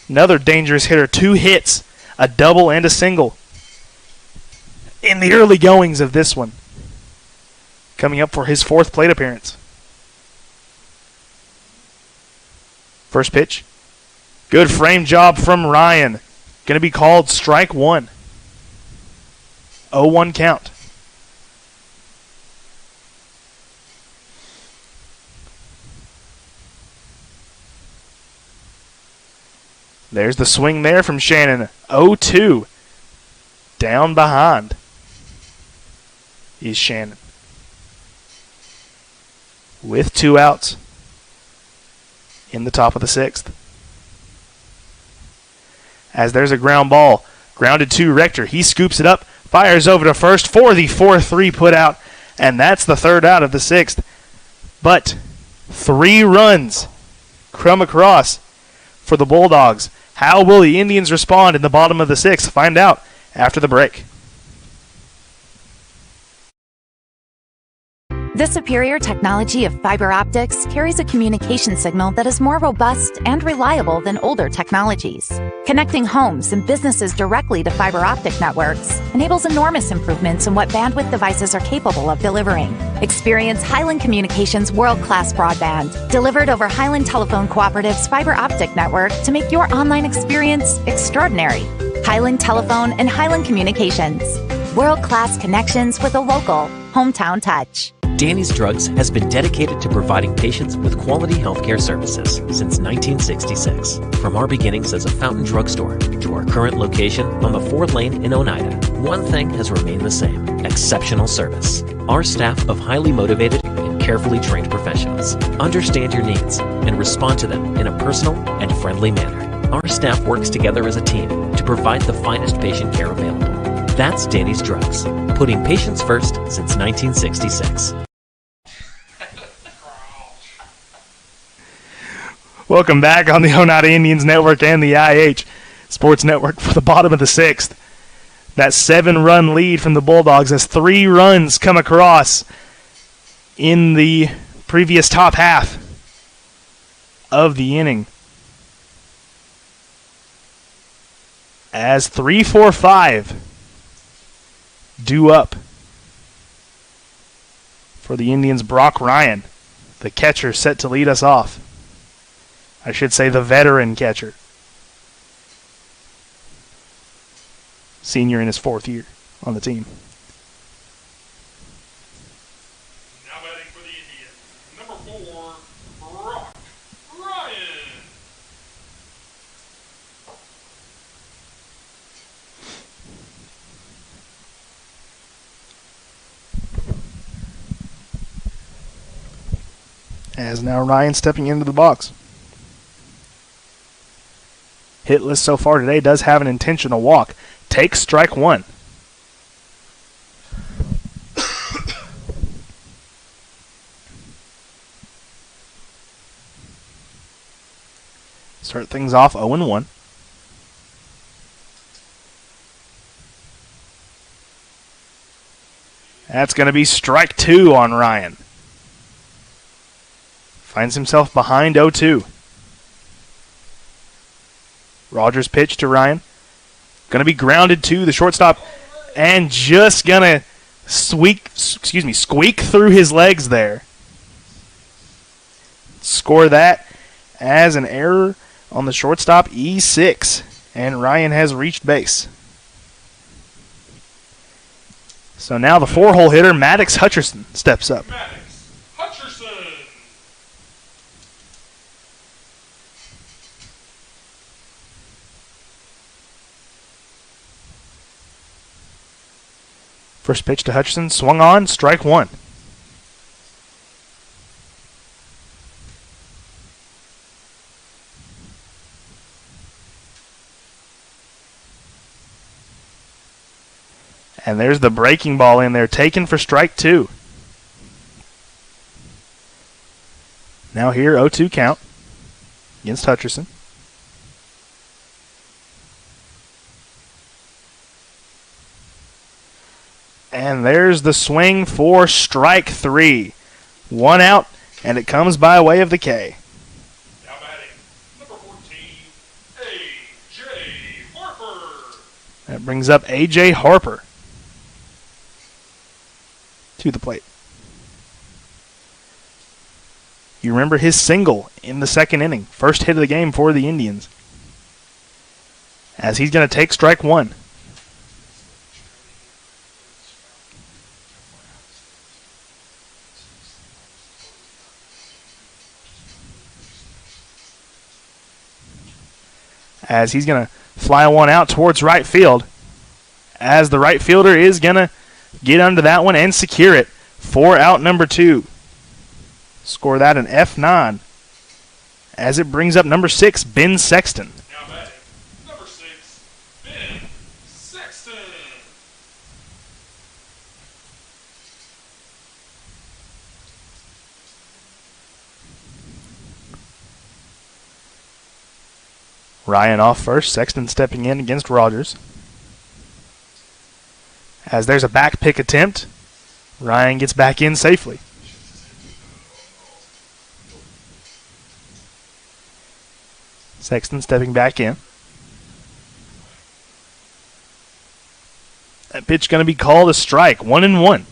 Another dangerous hitter. 2 hits, a double and a single in the early goings of this one. Coming up for his 4th plate appearance. First pitch. Good frame job from Ryan. Going to be called strike 1. 0-1 count. There's the swing there from Shannon. 0-2. Down behind is Shannon. With 2 outs in the top of the 6th. As there's a ground ball. Grounded to Rector. He scoops it up. Fires over to first for the 4-3 put out. And that's the 3rd out of the 6th. But 3 runs come across for the Bulldogs. How will the Indians respond in the bottom of the 6th? Find out after the break. The superior technology of fiber optics carries a communication signal that is more robust and reliable than older technologies. Connecting homes and businesses directly to fiber optic networks enables enormous improvements in what bandwidth devices are capable of delivering. Experience Highland Communications world-class broadband, delivered over Highland Telephone Cooperative's fiber optic network to make your online experience extraordinary. Highland Telephone and Highland Communications. World-class connections with a local, hometown touch. Danny's Drugs has been dedicated to providing patients with quality healthcare services since 1966. From our beginnings as a fountain drugstore to our current location on the 4th Lane in Oneida, one thing has remained the same: exceptional service. Our staff of highly motivated and carefully trained professionals understand your needs and respond to them in a personal and friendly manner. Our staff works together as a team to provide the finest patient care available. That's Danny's Drugs, putting patients first since 1966. Welcome back on the Oneida Indians Network and the IH Sports Network for the bottom of the 6th. That 7-run lead from the Bulldogs as 3 runs come across in the previous top half of the inning. As 3-4-5 due up for the Indians. Brock Ryan, the catcher, set to lead us off. I should say the veteran catcher. Senior in his 4th year on the team. Now batting for the Indians, number 4, Brock Ryan. As now Ryan stepping into the box. Hit list so far today does have an intentional walk. Takes strike 1. Start things off 0-1. That's going to be strike 2 on Ryan. Finds himself behind 0-2. Rogers pitch to Ryan. Going to be grounded to the shortstop and just going to squeak through his legs there. Score that as an error on the shortstop, E6, and Ryan has reached base. So now the 4-hole hitter, Maddox Hutcherson, steps up. Maddox Hutcherson. First pitch to Hutcherson, swung on, strike 1. And there's the breaking ball in there, taken for strike 2. Now here, 0-2 count against Hutcherson. And there's the swing for strike 3. 1 out, and it comes by way of the K. Now batting, number 14, A.J. Harper. That brings up A.J. Harper to the plate. You remember his single in the 2nd inning, first hit of the game for the Indians. As he's going to take strike 1. as he's going to fly one out towards right field, as the right fielder is going to get under that one and secure it for out number 2. Score that an F9 as it brings up number 6, Ben Sexton. Now batting, number 6, Ben Sexton. Ryan off first, Sexton stepping in against Rogers. As there's a back pick attempt, Ryan gets back in safely. Sexton stepping back in. That pitch going to be called a strike, 1-1.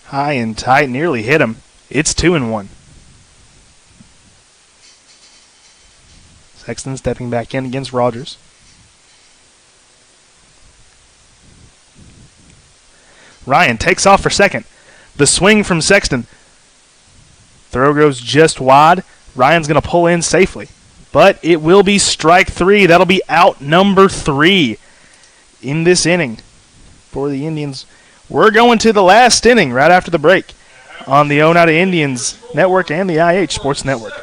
High and tight, nearly hit him. It's 2-1. Sexton stepping back in against Rogers. Ryan takes off for second. The swing from Sexton. Throw goes just wide. Ryan's going to pull in safely. But it will be strike 3. That'll be out number 3 in this inning for the Indians. We're going to the last inning right after the break on the Oneida Indians Network and the IH Sports Network.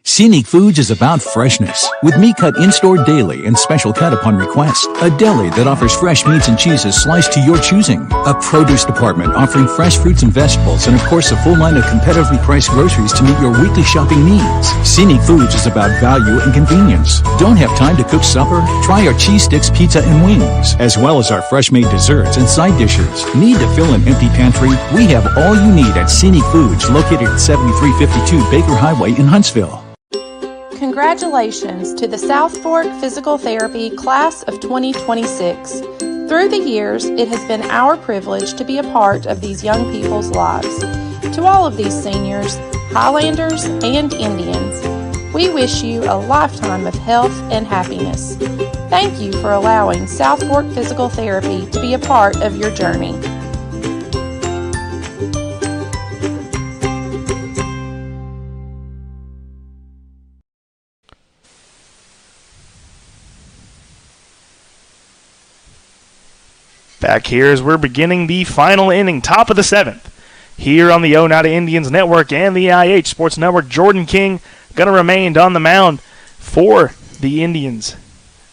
Scenic Foods is about freshness, with meat cut in-store daily and special cut upon request. A deli that offers fresh meats and cheeses sliced to your choosing. A produce department offering fresh fruits and vegetables, and of course a full line of competitively priced groceries to meet your weekly shopping needs. Scenic Foods is about value and convenience. Don't have time to cook supper? Try our cheese sticks, pizza, and wings, as well as our fresh-made desserts and side dishes. Need to fill an empty pantry? We have all you need at Scenic Foods, located at 7352 Baker Highway in Huntsville. Congratulations to the South Fork Physical Therapy Class of 2026. Through the years, it has been our privilege to be a part of these young people's lives. To all of these seniors, Highlanders, and Indians, we wish you a lifetime of health and happiness. Thank you for allowing South Fork Physical Therapy to be a part of your journey. Back here as we're beginning the final inning, top of the 7th. Here on the Oneida Indians Network and the IH Sports Network, Jordan King going to remain on the mound for the Indians.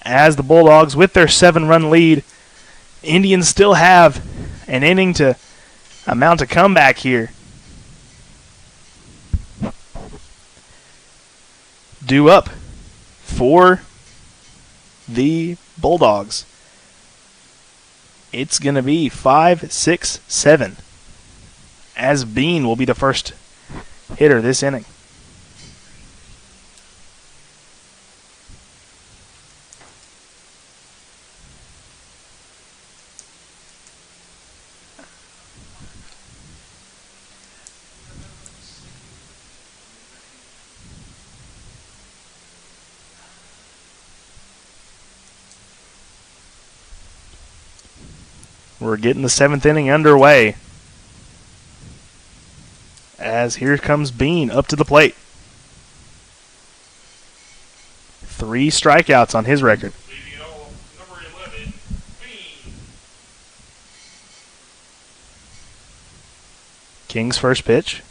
As the Bulldogs, with their 7-run lead, Indians still have an inning to amount a comeback here. Due up for the Bulldogs. It's going to be 5, 6, 7, as Bean will be the first hitter this inning. We're getting the 7th inning underway. As here comes Bean up to the plate. 3 strikeouts on his record. Number 11, Bean. King's first pitch.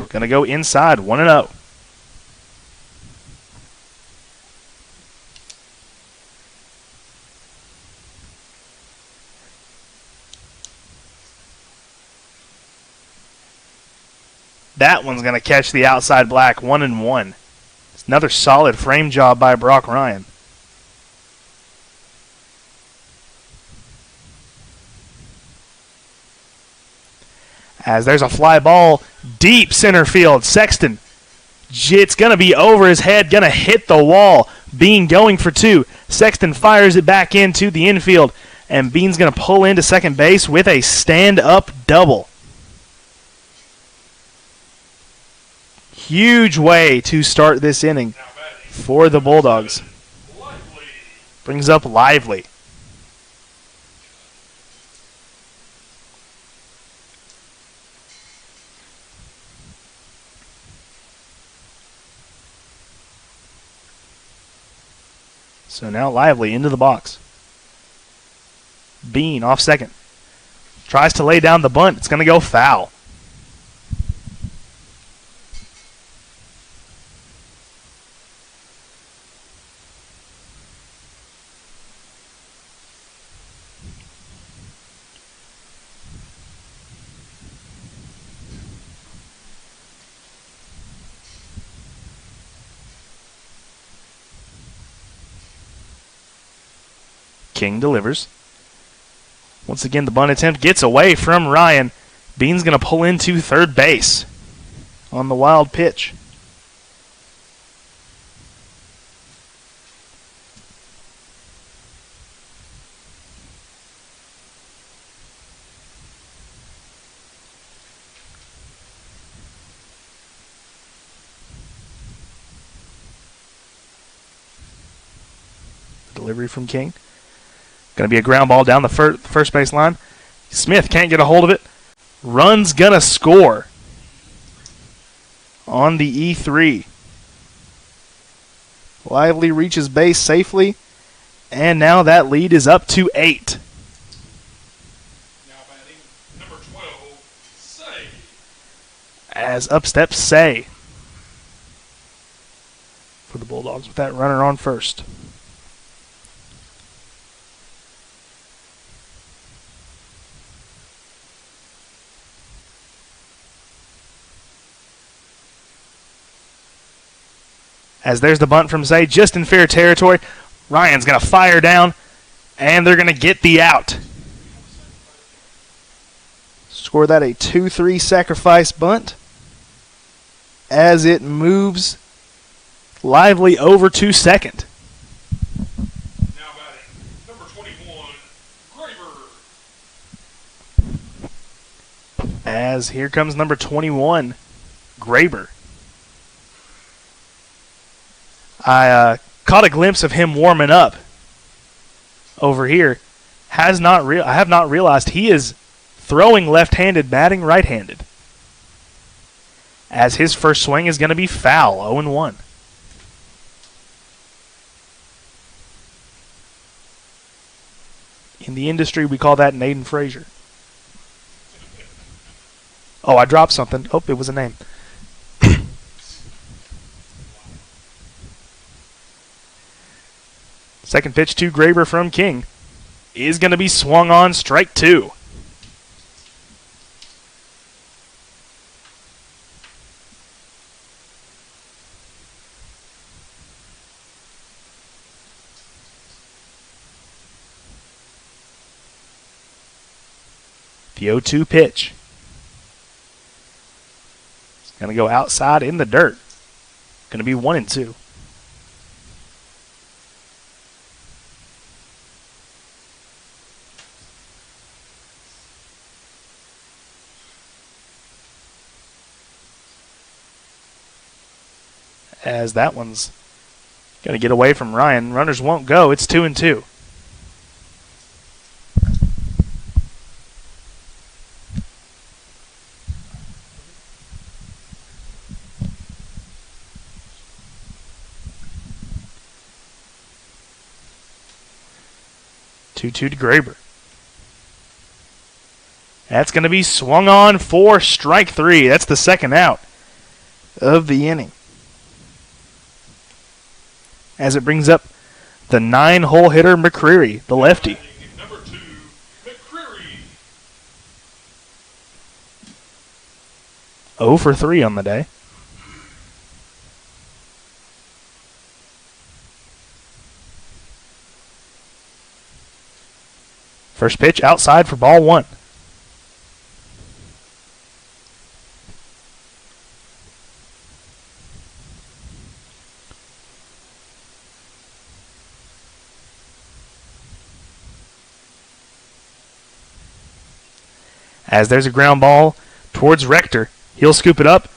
Gonna go inside, 1-0. That one's going to catch the outside black, 1-1. It's another solid frame job by Brock Ryan. As there's a fly ball deep center field. Sexton, it's going to be over his head, going to hit the wall. Bean going for 2. Sexton fires it back into the infield, and Bean's going to pull into second base with a stand-up double. Huge way to start this inning for the Bulldogs. Brings up Lively. So now Lively into the box. Bean off second. Tries to lay down the bunt. It's going to go foul. King delivers. Once again, the bunt attempt gets away from Ryan. Bean's going to pull into third base on the wild pitch. Delivery from King. Going to be a ground ball down the first base line. Smith can't get a hold of it. Run's going to score on the E3. Lively reaches base safely, and now that lead is up to 8. Now batting, number 12, Say. As up steps Say for the Bulldogs with that runner on first. As there's the bunt from Say, just in fair territory. Ryan's going to fire down, and they're going to get the out. Score that a 2-3 sacrifice bunt as it moves Lively over to second. Now batting, number 21, Graber. As here comes number 21, Graber. I caught a glimpse of him warming up over here. I have not realized he is throwing left-handed, batting right-handed. As his first swing is going to be foul, 0-1. In the industry, we call that Naden Frazier. Oh, I dropped something. Oh, it was a name. Second pitch to Graber from King is going to be swung on, strike 2. The 0-2 pitch. It's going to go outside in the dirt. Going to be 1-2. As that one's going to get away from Ryan. Runners won't go. It's 2-2. To Graber. That's going to be swung on for strike 3. That's the second out of the inning. As it brings up the 9-hole hitter McCreary, the lefty. Number 2, McCreary. 0 for 3 on the day. First pitch outside for ball 1. As there's a ground ball towards Rector. He'll scoop it up.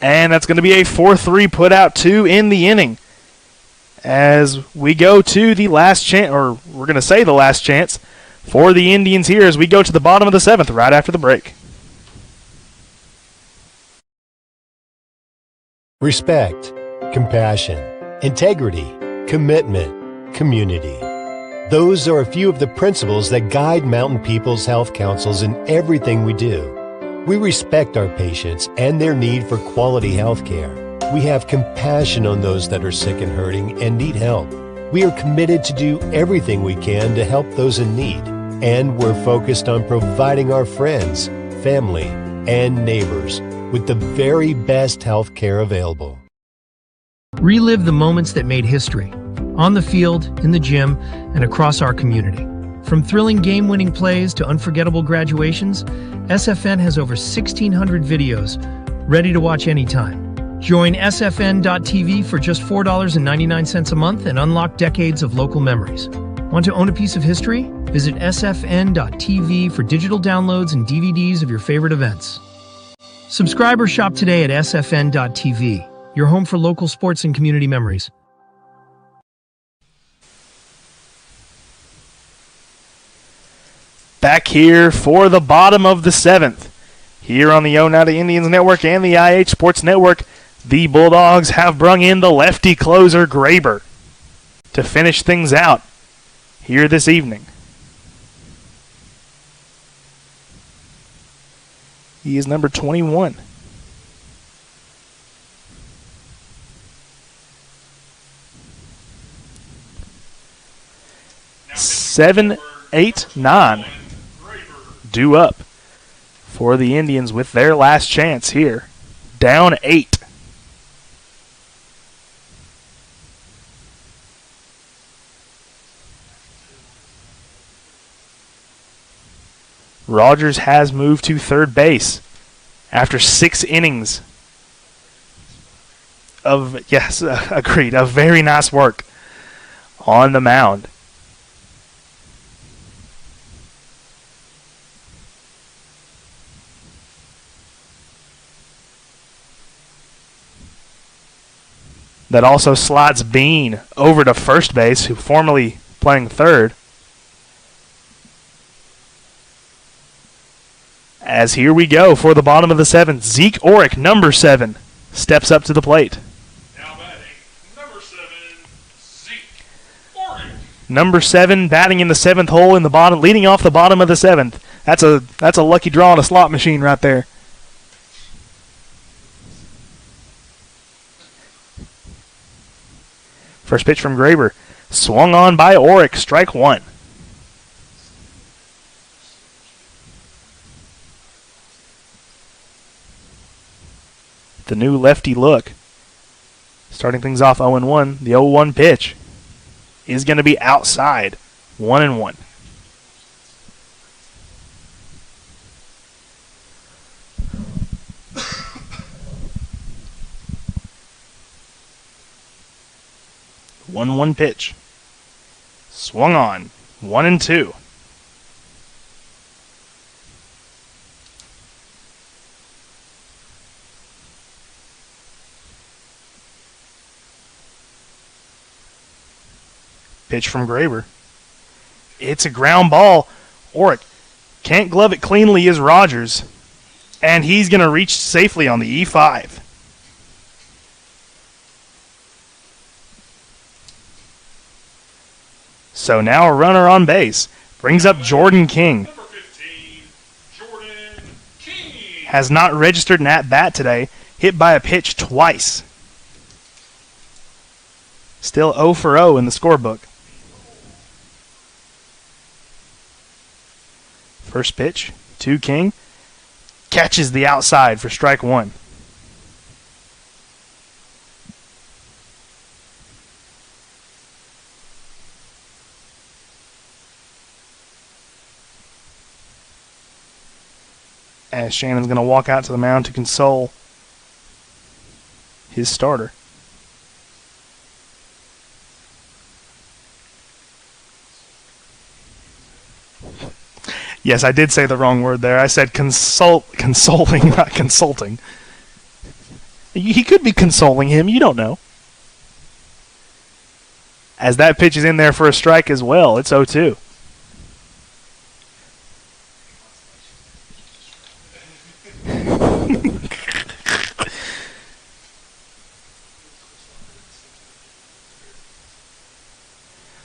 And that's going to be a 4-3 put out 2 in the inning. as we go to the last chance, or we're going to say the last chance for the Indians here as we go to the bottom of the 7th right after the break. Respect, compassion, integrity, commitment, community. Those are a few of the principles that guide Mountain People's Health Councils in everything we do. We respect our patients and their need for quality health care. We have compassion on those that are sick and hurting and need help. We are committed to do everything we can to help those in need. And we're focused on providing our friends, family, and neighbors with the very best health care available. Relive the moments that made history, on the field, in the gym, and across our community. From thrilling game-winning plays to unforgettable graduations, SFN has over 1,600 videos ready to watch anytime. Join sfn.tv for just $4.99 a month and unlock decades of local memories. Want to own a piece of history? Visit sfn.tv for digital downloads and DVDs of your favorite events. Subscribe or shop today at sfn.tv, your home for local sports and community memories. Back here for the bottom of the 7th. Here on the Oneida Indians Network and the IH Sports Network, the Bulldogs have brung in the lefty closer Graber to finish things out here this evening. He is number 21. Seven, 8, 9. Due up for the Indians with their last chance here. Down 8. Rogers has moved to third base after 6 innings of, yes, agreed, of very nice work on the mound. That also slides Bean over to first base, who formerly playing third. As here we go for the bottom of the 7th, Zeke Orick, number 7, steps up to the plate. Now batting, number 7, Zeke Orick. Number 7 batting in the 7th hole in the bottom, leading off the bottom of the 7th. That's a lucky draw on a slot machine right there. First pitch from Graber. Swung on by Orick. Strike 1. The new lefty look. Starting things off 0-1. The 0-1 pitch is going to be outside. 1-1. One pitch. Swung on. 1-2. Pitch from Graber. It's a ground ball. Orick can't glove it cleanly as Rogers. And he's going to reach safely on the E5. So now a runner on base. Brings up Jordan King. Number 15, Jordan King. Has not registered an at-bat today. Hit by a pitch twice. Still 0 for 0 in the scorebook. First pitch to King. Catches the outside for strike 1. As Shannon's going to walk out to the mound to console his starter. Yes, I did say the wrong word there. I said consoling, not consulting. He could be consoling him. You don't know. as that pitch is in there for a strike as well. It's 0-2.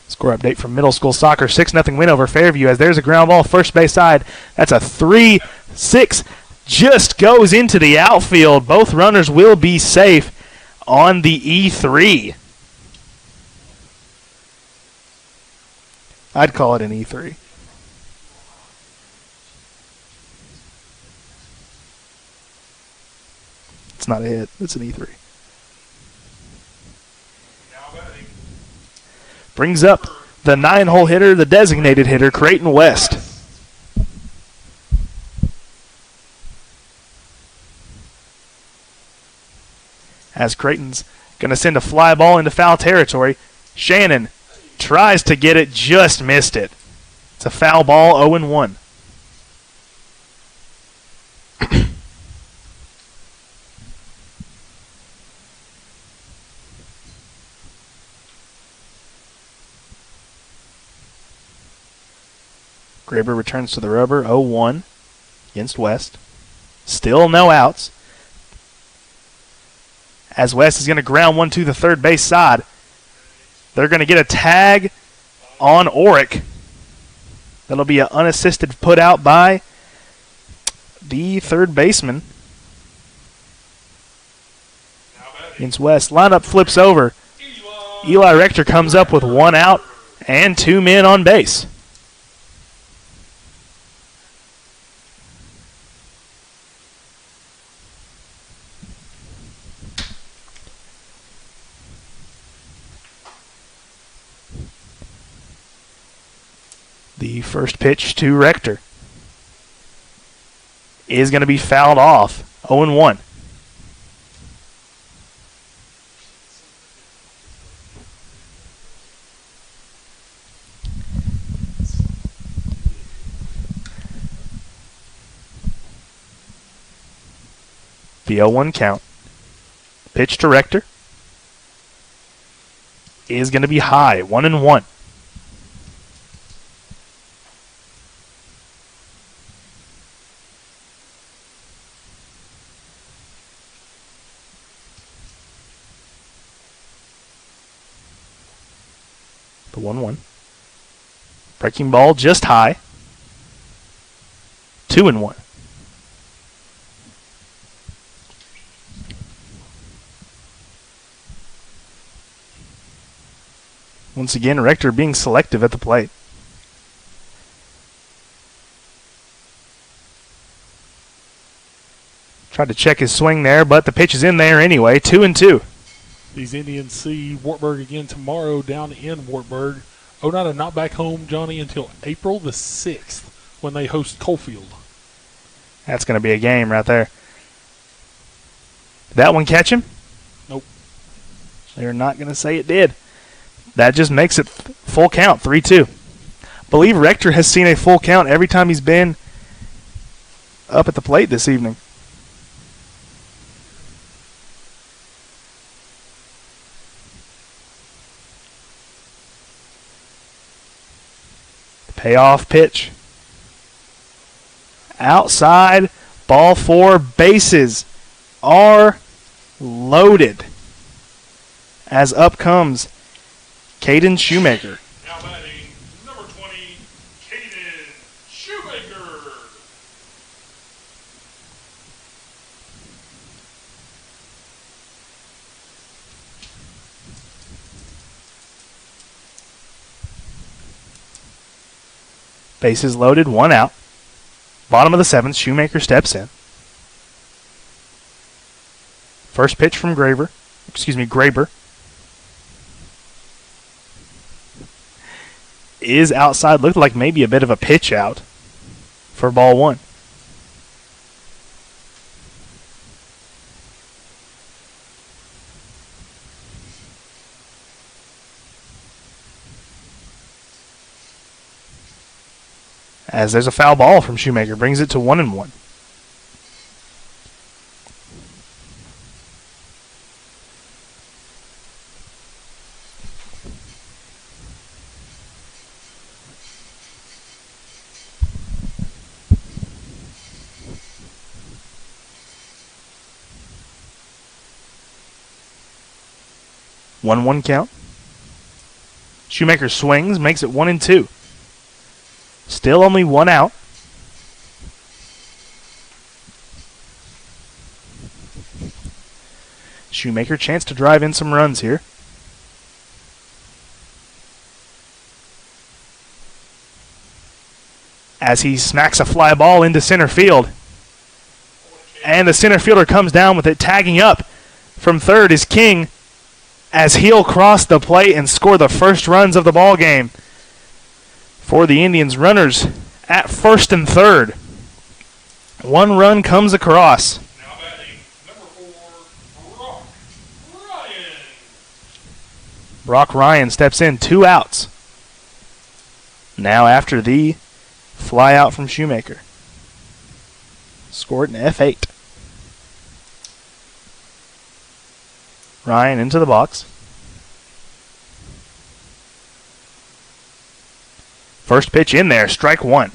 Score update from middle school soccer. 6-0 win over Fairview as there's a ground ball first base side. That's a 3-6. Just goes into the outfield. Both runners will be safe on the E3. I'd call it an E3. It's not a hit. It's an E3. Brings up the 9-hole hitter, the designated hitter, Creighton West. As Creighton's going to send a fly ball into foul territory. Shannon tries to get it, just missed it. It's a foul ball, 0-1. Graber returns to the rubber, 0-1 against West. Still no outs. As West is going to ground one to the third base side. They're going to get a tag on Orick. That'll be an unassisted put out by the third baseman. Against West. Lineup flips over. Eli Rector comes up with 1 out and 2 men on base. The first pitch to Rector is going to be fouled off. 0-1. The 0-1 count. Pitch to Rector is going to be high. 1-1. The 1-1. Breaking ball just high. 2-1. Once again, Rector being selective at the plate. Tried to check his swing there, but the pitch is in there anyway. 2-2. These Indians see Wartburg again tomorrow down in Wartburg. Oneida not back home, Johnny, until April the 6th when they host Coalfield. That's going to be a game right there. Did that one catch him? Nope. They're not going to say it did. That just makes it full count, 3-2. Believe Rector has seen a full count every time he's been up at the plate this evening. Payoff pitch. Outside, ball 4, bases are loaded. As up comes Caden Shoemaker. Now batting, number 20, Caden Shoemaker. Bases loaded, 1 out. Bottom of the 7th, Shoemaker steps in. First pitch from Graber. Is outside. Looked like maybe a bit of a pitch out for ball 1. As there's a foul ball from Shoemaker, brings it to 1-1. 1-1 count. Shoemaker swings, makes it 1-2. Still only one out. Shoemaker, chance to drive in some runs here. As he smacks a fly ball into center field. And the center fielder comes down with it. Tagging up from third is King, as he'll cross the plate and score the first runs of the ball game for the Indians. Runners at first and third. One run comes across. Now batting, number 4, Brock Ryan. Brock Ryan steps in, 2 outs. Now after the fly out from Shoemaker. Scored an F8. Ryan into the box. First pitch in there, strike one.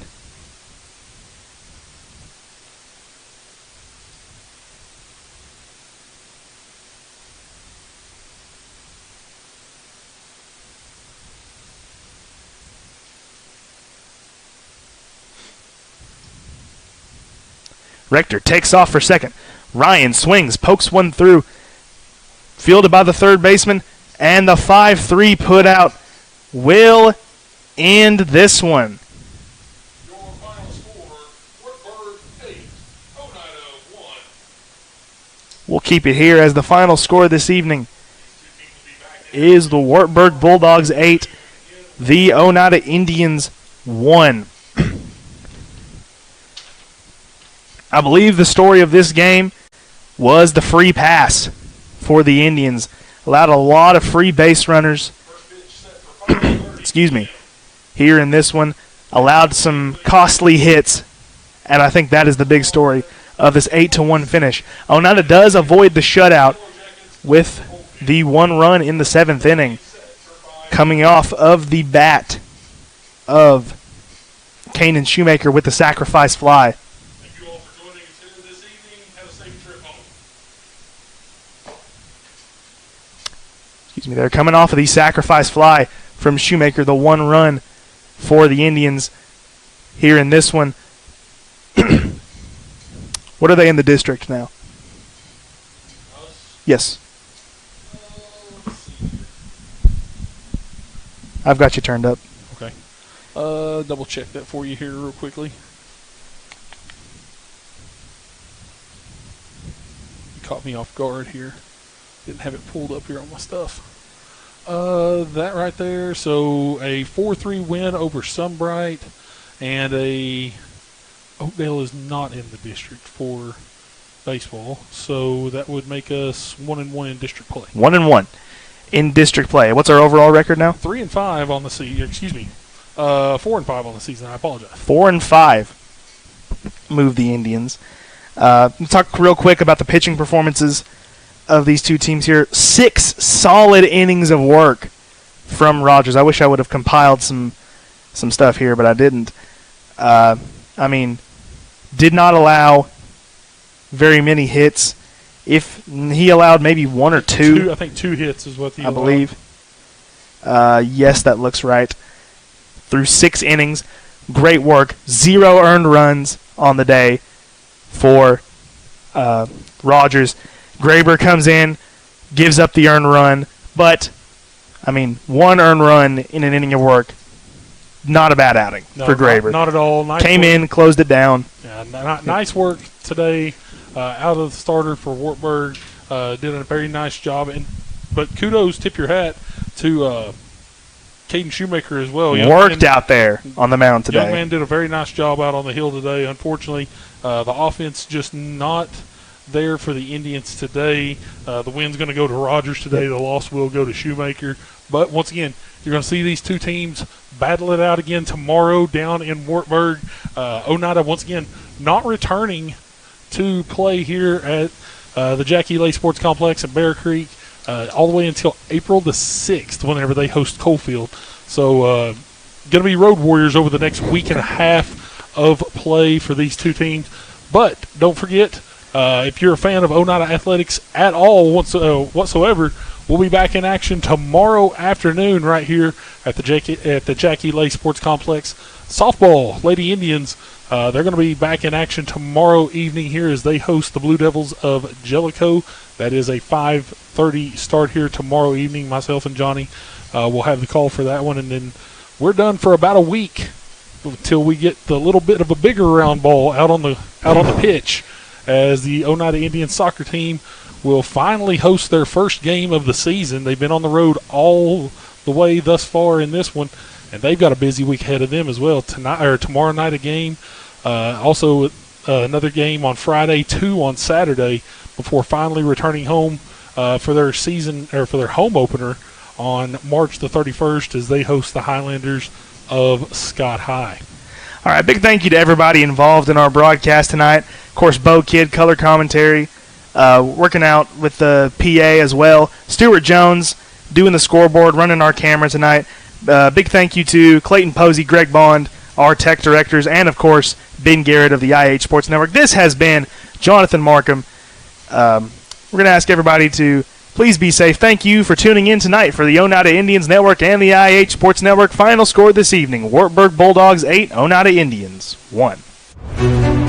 Rector takes off for second. Ryan swings, pokes one through. Fielded by the third baseman. And the 5-3 put out will end this one. Your final score, Wartburg 8, Oneida 1. We'll keep it here as the final score this evening is the Wartburg Bulldogs 8, the Oneida Indians 1. I believe the story of this game was the free pass for the Indians. Allowed a lot of free base runners. Excuse me. Here in this one, allowed some costly hits, and I think that is the big story of this 8-1 finish. Oneida does avoid the shutout with the 1 run in the 7th inning, coming off of the bat of Kanan Shoemaker with the sacrifice fly. Thank you all for joining us here this evening. Have a safe trip home. Excuse me, they're coming off of the sacrifice fly from Shoemaker, the 1 run for the Indians here in this one. What are they in the district now? Yes. I've got you turned up. Okay. Double check that for you here real quickly. Caught me off guard here. Didn't have it pulled up here on my stuff. That right there. So a 4-3 win over Sunbright, and a Oakdale is not in the district for baseball, so that would make us 1-1 in district play. 1-1 in district play. What's our overall record now? 3-5 on the season. Excuse me, 4-5 on the season. I apologize. 4-5 move the Indians. Let's talk real quick about the pitching performances of these two teams here. 6 solid innings of work from Rogers. I wish I would have compiled some stuff here, but I didn't. Did not allow very many hits. If he allowed maybe 1 or 2. I think 2 hits is what he allowed. I believe. Yes, that looks right. Through 6 innings. Great work. 0 earned runs on the day for Rogers. Graber comes in, gives up the earned run, but 1 earned run in an inning of work, not a bad outing for Graber. Not at all. Nice Came work. in, closed it down. Yeah, nice work today out of the starter for Wartburg. Did a very nice job, but kudos, tip your hat to Caden Shoemaker as well. Worked out there on the mound today. Young man did a very nice job out on the hill today. Unfortunately, the offense just not there for the Indians today. The win's going to go to Rogers today. The loss will go to Shoemaker. But once again, you're going to see these two teams battle it out again tomorrow down in Wartburg. Oneida, once again, not returning to play here at the Jackie Lay Sports Complex in Bear Creek all the way until April the 6th whenever they host Coalfield. So going to be road warriors over the next week and a half of play for these two teams. But don't forget, if you're a fan of Oneida Athletics at all whatsoever, We'll be back in action tomorrow afternoon right here at the Jackie Lay Sports Complex. Softball, Lady Indians, they're going to be back in action tomorrow evening here as they host the Blue Devils of Jellicoe. That is a 5:30 start here tomorrow evening. Myself and Johnny will have the call for that one, and then we're done for about a week until we get the little bit of a bigger round ball out on the pitch, as the Oneida Indians soccer team will finally host their first game of the season. They've been on the road all the way thus far in this one, and they've got a busy week ahead of them as well. Tomorrow night a game, also another game on Friday, 2 on Saturday, before finally returning home for their home opener on March the 31st as they host the Highlanders of Scott High. All right, big thank you to everybody involved in our broadcast tonight. Of course, Bo Kidd, color commentary, working out with the PA as well. Stuart Jones doing the scoreboard, running our camera tonight. Big thank you to Clayton Posey, Greg Bond, our tech directors, and, of course, Ben Garrett of the IH Sports Network. This has been Jonathan Markham. We're going to ask everybody to please be safe. Thank you for tuning in tonight for the Oneida Indians Network and the IH Sports Network. Final score this evening, Wartburg Bulldogs 8, Oneida Indians 1.